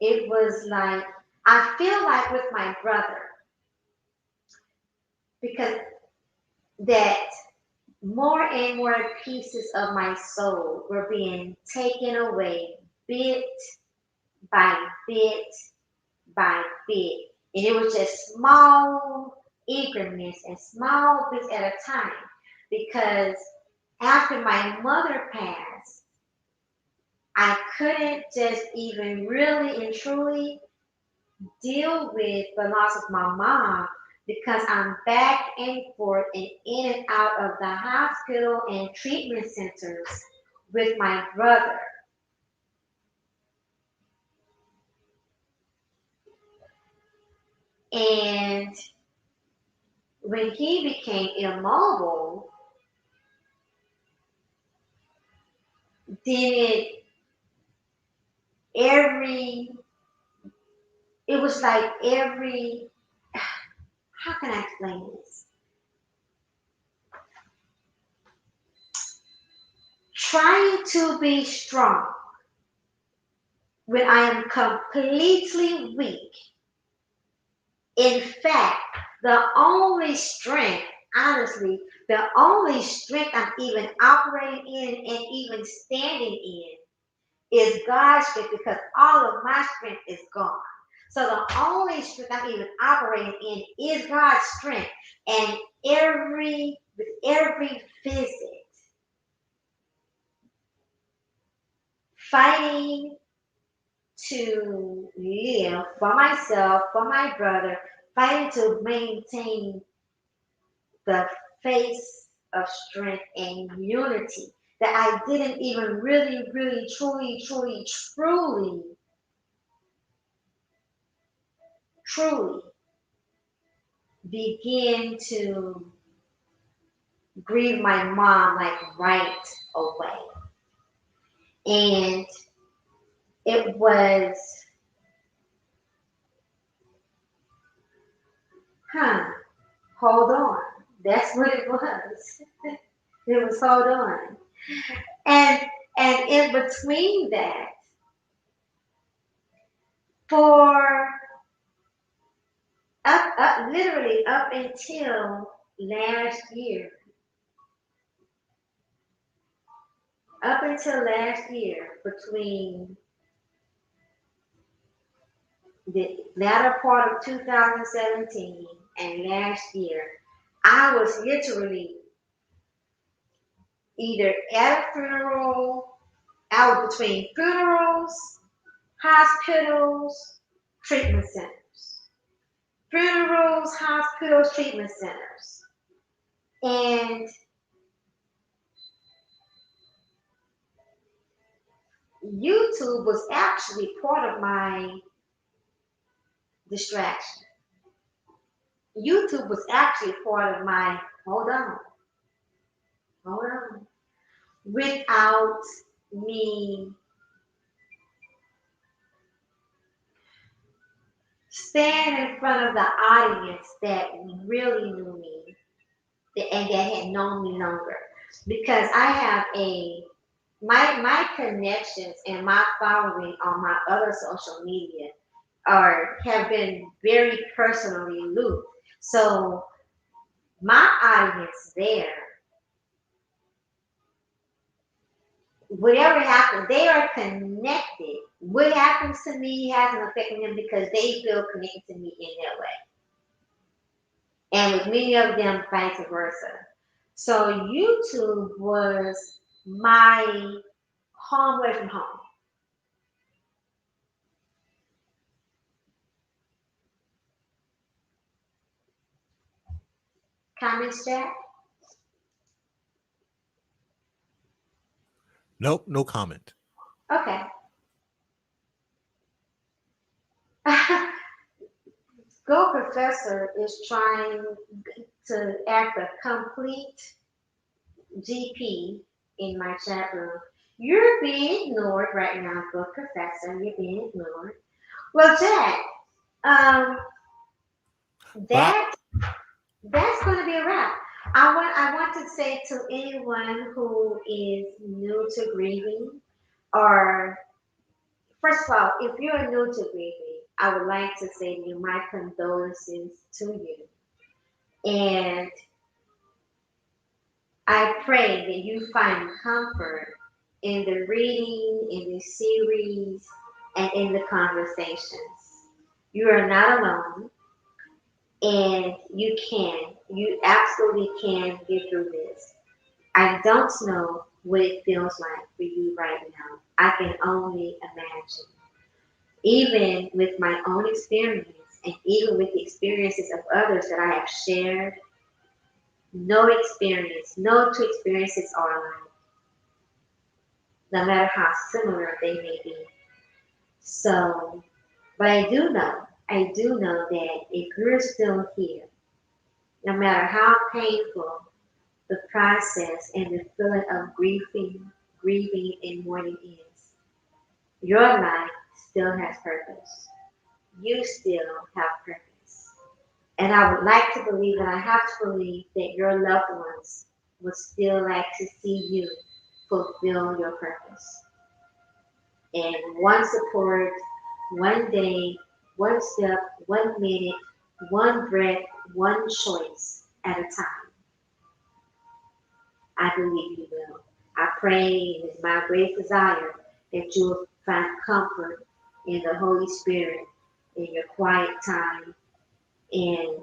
it was like, I feel like with my brother, because that more and more pieces of my soul were being taken away bit by bit by bit. And it was just small increments and small bits at a time. Because after my mother passed, I couldn't just even really and truly deal with the loss of my mom because I'm back and forth and in and out of the hospital and treatment centers with my brother. And when he became immobile, then it was like how can I explain this? Trying to be strong when I am completely weak. In fact, the only strength, honestly, the only strength I'm even operating in and even standing in is God's strength because all of my strength is gone. So the only strength I'm even operating in is God's strength. And with every visit, fighting to live for myself, for my brother, fighting to maintain the face of strength and unity that I didn't even really, really, truly begin to grieve my mom like right away. And it was, huh, hold on. That's what it was. It was hold on. And in between that, for literally up until last year, between the latter part of 2017 and last year, I was literally either at a funeral, out between funerals, hospitals, treatment centers. Funerals, hospitals, treatment centers. And YouTube was actually part of my distraction. YouTube was actually part of my hold on, without me stand in front of the audience that really knew me and that had known me longer. Because I have my connections and my following on my other social media have been very personally looped. So my audience there, whatever happens, they are connected. What happens to me hasn't affected them because they feel connected to me in that way. And with many of them, vice versa. So YouTube was my home away from home. Comments, Jack? Nope, no comment. Okay. Go Professor is trying to act a complete GP in my chat room. You're being ignored right now, Go Professor. You're being ignored. Well, Jack, um, that that's going to be a wrap. I want to say to anyone who is new to grieving, or first of all, if you're new to grieving, I would like to say to you my condolences to you. And I pray that you find comfort in the reading, in the series, and in the conversations. You are not alone, and you absolutely can get through this. I don't know what it feels like for you right now. I can only imagine. Even with my own experience, and even with the experiences of others that I have shared, no two experiences are alike, no matter how similar they may be. So, but I do know that if you're still here, no matter how painful the process and the feeling of grieving and mourning is, your life still has purpose. You still have purpose. And I would like to believe, and I have to believe, that your loved ones would still like to see you fulfill your purpose. And one support, one day, one step, 1 minute, one breath, one choice at a time. I believe you will. I pray, and it's my great desire that you will find comfort in the Holy Spirit in your quiet time, and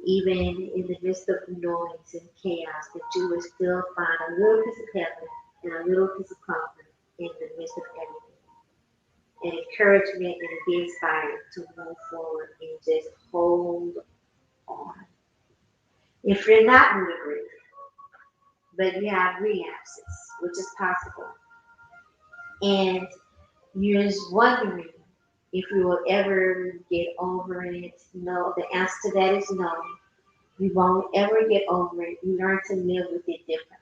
even in the midst of noise and chaos, that you will still find a little piece of heaven and a little piece of comfort in the midst of everything. And encouragement and be inspired to move forward and just hold on. If you're not in the grief, but you have relapses, which is possible, and you're just wondering if you will ever get over it, no, the answer to that is no. You won't ever get over it. You learn to live with it differently.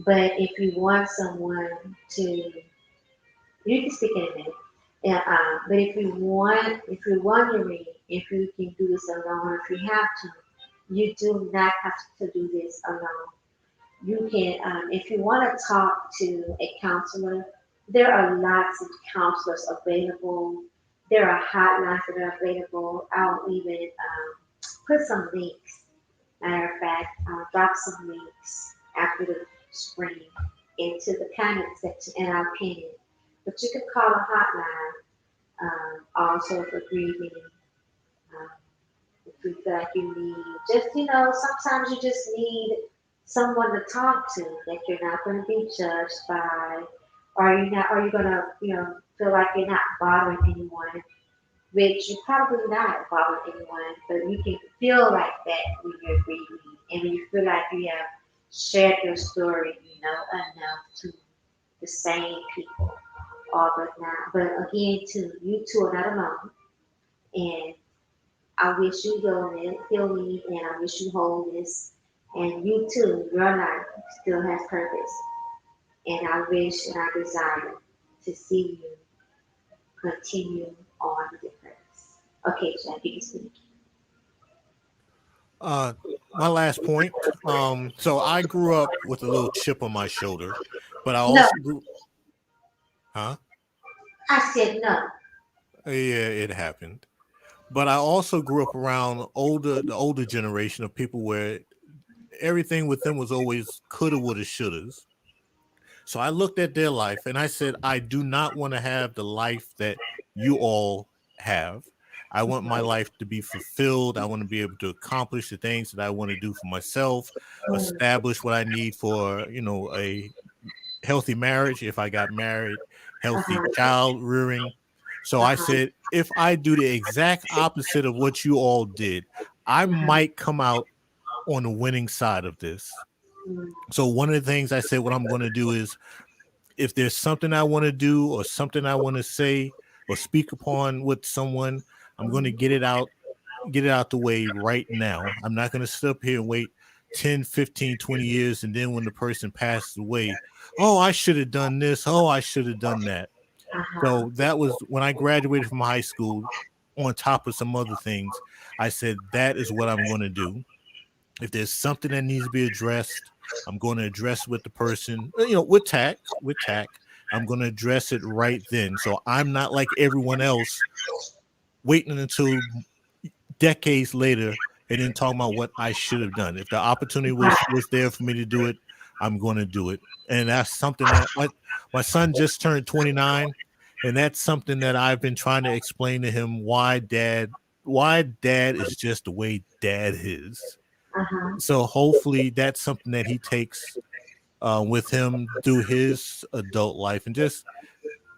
But if you want someone to, you can speak in a minute. Yeah, but if you're wondering if you can do this alone, or if you have to, you do not have to do this alone. You can, if you want to talk to a counselor, there are lots of counselors available. There are hotlines that are available. I'll even put some links. Matter of fact, I'll drop some links after the screen into the comment section and I'll pin it. But you can call a hotline also for grieving. Um, if you feel like you need, just, sometimes you just need someone to talk to that you're not going to be judged by, or you're going to, feel like you're not bothering anyone, which you're probably not bothering anyone, but you can feel like that when you're grieving, and when you feel like you have shared your story, enough to the same people, all but not. But again, too, you two are not alone, and I wish you healing, and I wish you wholeness, and you too, your life still has purpose, and I wish and I desire to see you continue on with your purpose. Okay, Jack, you can speak. Uh, my last point. So I grew up with a little chip on my shoulder, but I No, also grew. Huh? I said no. Yeah, it happened. But I also grew up around the older generation of people where everything with them was always coulda, woulda, shouldas. So I looked at their life and I said, I do not want to have the life that you all have. I want my life to be fulfilled. I want to be able to accomplish the things that I want to do for myself, Mm, establish what I need for, a healthy marriage if I got married, healthy uh-huh, child rearing. So I uh-huh, said, if I do the exact opposite of what you all did, I uh-huh, might come out on the winning side of this. mm, So one of the things I said, what I'm going to do is if there's something I want to do or something I want to say or speak upon with someone, I'm going to get it out the way right now. I'm not going to sit up here and wait 10, 15, 20 years. And then when the person passes away, oh, I should have done this. Oh, I should have done that. uh-huh, So that was when I graduated from high school, on top of some other things. I said, that is what I'm going to do. If there's something that needs to be addressed, I'm going to address with the person, with tact. I'm going to address it right then. So I'm not like everyone else waiting until decades later and then talking about what I should have done. If the opportunity was there for me to do it, I'm going to do it. And that's something that my son just turned 29, and that's something that I've been trying to explain to him why dad is just the way dad is. uh-huh. So hopefully that's something that he takes with him through his adult life, and just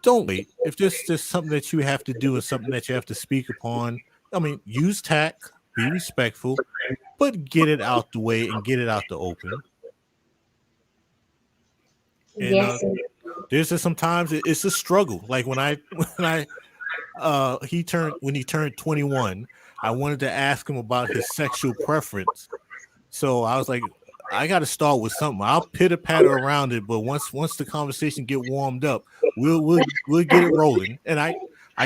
don't wait. If this is something that you have to do and something that you have to speak upon, I mean, use tact, be respectful, but get it out the way and get it out the open. And Yes, and there's just sometimes it's a struggle. Like when I when I when he turned 21, I wanted to ask him about his sexual preference. So I was like, I got to start with something. I'll pitter patter around it, but once the conversation get warmed up, we'll get it rolling. And I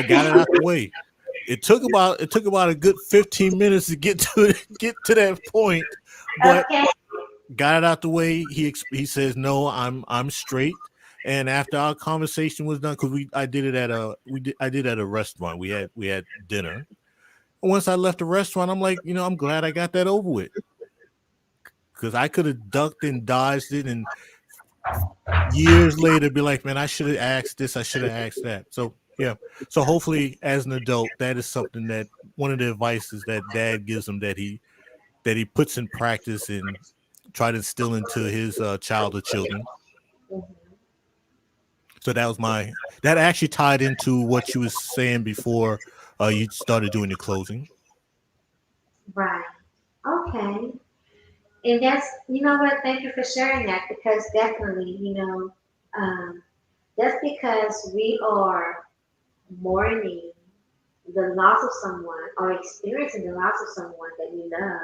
got it out the way. It took about a good 15 minutes to get to that point, but okay, got it out the way. He says no, I'm straight. And after our conversation was done, because I did at a restaurant. We had dinner. And once I left the restaurant, I'm like, I'm glad I got that over with, because I could have ducked and dodged it, and years later be like, man, I should have asked this, I should have asked that. So Yeah. So hopefully, as an adult, that is something that one of the advices that Dad gives him that he puts in practice and try to instill into his child or children. Mhm. So that actually tied into what you was saying before you started doing your closing. Right. Okay. And that's, you know what, thank you for sharing that because definitely, that's because we are mourning the loss of someone or experiencing the loss of someone that we love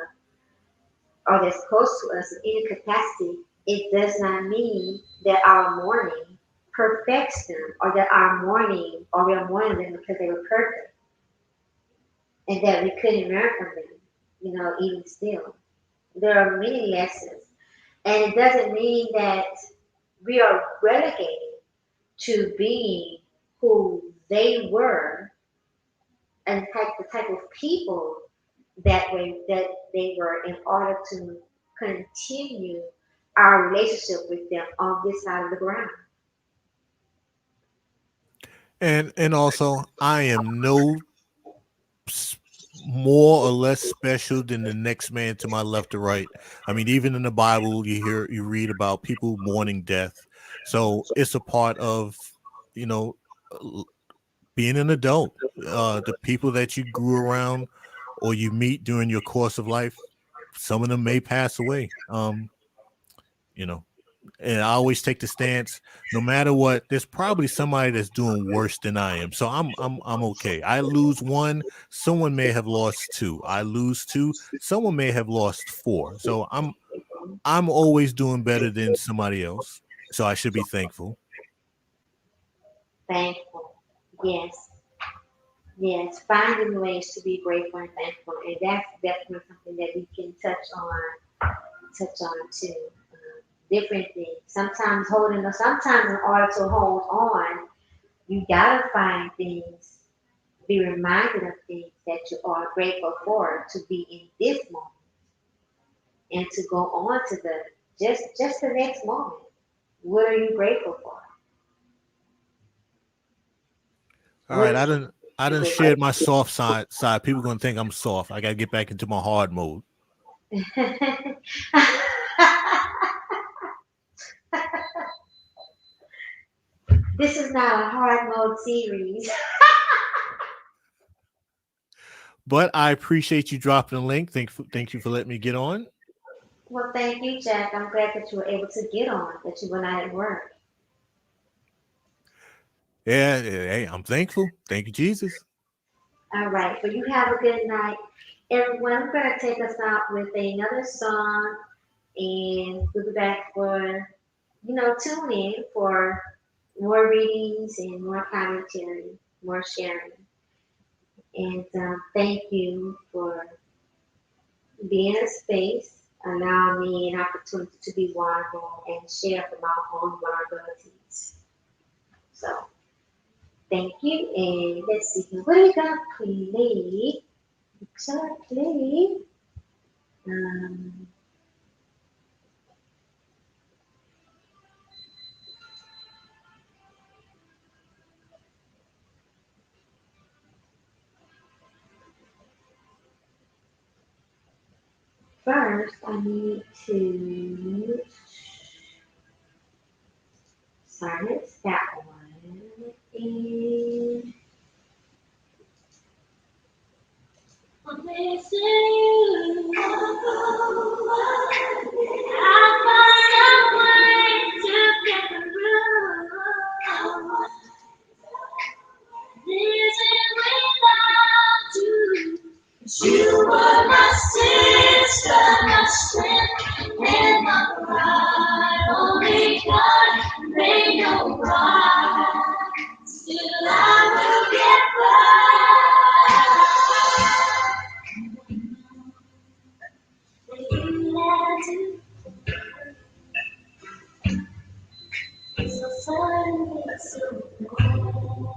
or that's close to us in any capacity. It does not mean that our mourning perfects them or that our mourning or we are mourning them because they were perfect and that we couldn't learn from them, even still. There are many lessons. And it doesn't mean that we are relegated to being who they were and the type of people that they were in order to continue our relationship with them on this side of the ground. And also, I am no s- more or less special than the next man to my left or right. I mean, even in the Bible, you read about people mourning death. So it's a part of you know being an adult. The people that you grew around or you meet during your course of life, some of them may pass away. You know, and I always take the stance, no matter what, there's probably somebody that's doing worse than I am. So I'm okay. I lose one, someone may have lost two. I lose two, someone may have lost four. So I'm always doing better than somebody else. So I should be thankful. Thankful. Yes. Yes. Finding ways to be grateful and thankful. And that's definitely something that we can touch on too. Different things. Sometimes in order to hold on, you gotta find things, be reminded of things that you are grateful for to be in this moment and to go on to the just the next moment. What are you grateful for? All What right, are I you done grateful shared my soft side. People gonna think I'm soft. I gotta get back into my hard mode. for? This is not a hard mode series. But I appreciate you dropping the link. Thank you for letting me get on. Well, thank you, Jack. I'm glad that you were able to get on, that you were not at work. Yeah, hey, I'm thankful. Thank you, Jesus. All right. Well, you have a good night. Everyone, I'm going to take us out with another song and we'll be back for, tune in for more readings and more commentary, more sharing. And thank you for being in a space, allowing me an opportunity to be vulnerable and share from my own vulnerabilities. So, thank you. And let's see, what are we going to play? Exactly. Um, First, I need to silence that one. And I'm missing you. I find a way to get through. Living without you. You were my sister, my strength, and my pride. Only God made no right. Still, I will get by. So suddenly, so cold.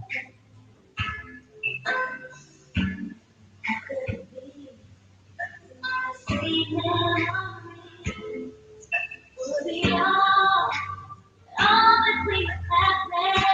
How could it be? My sweet memory will be all that we have left.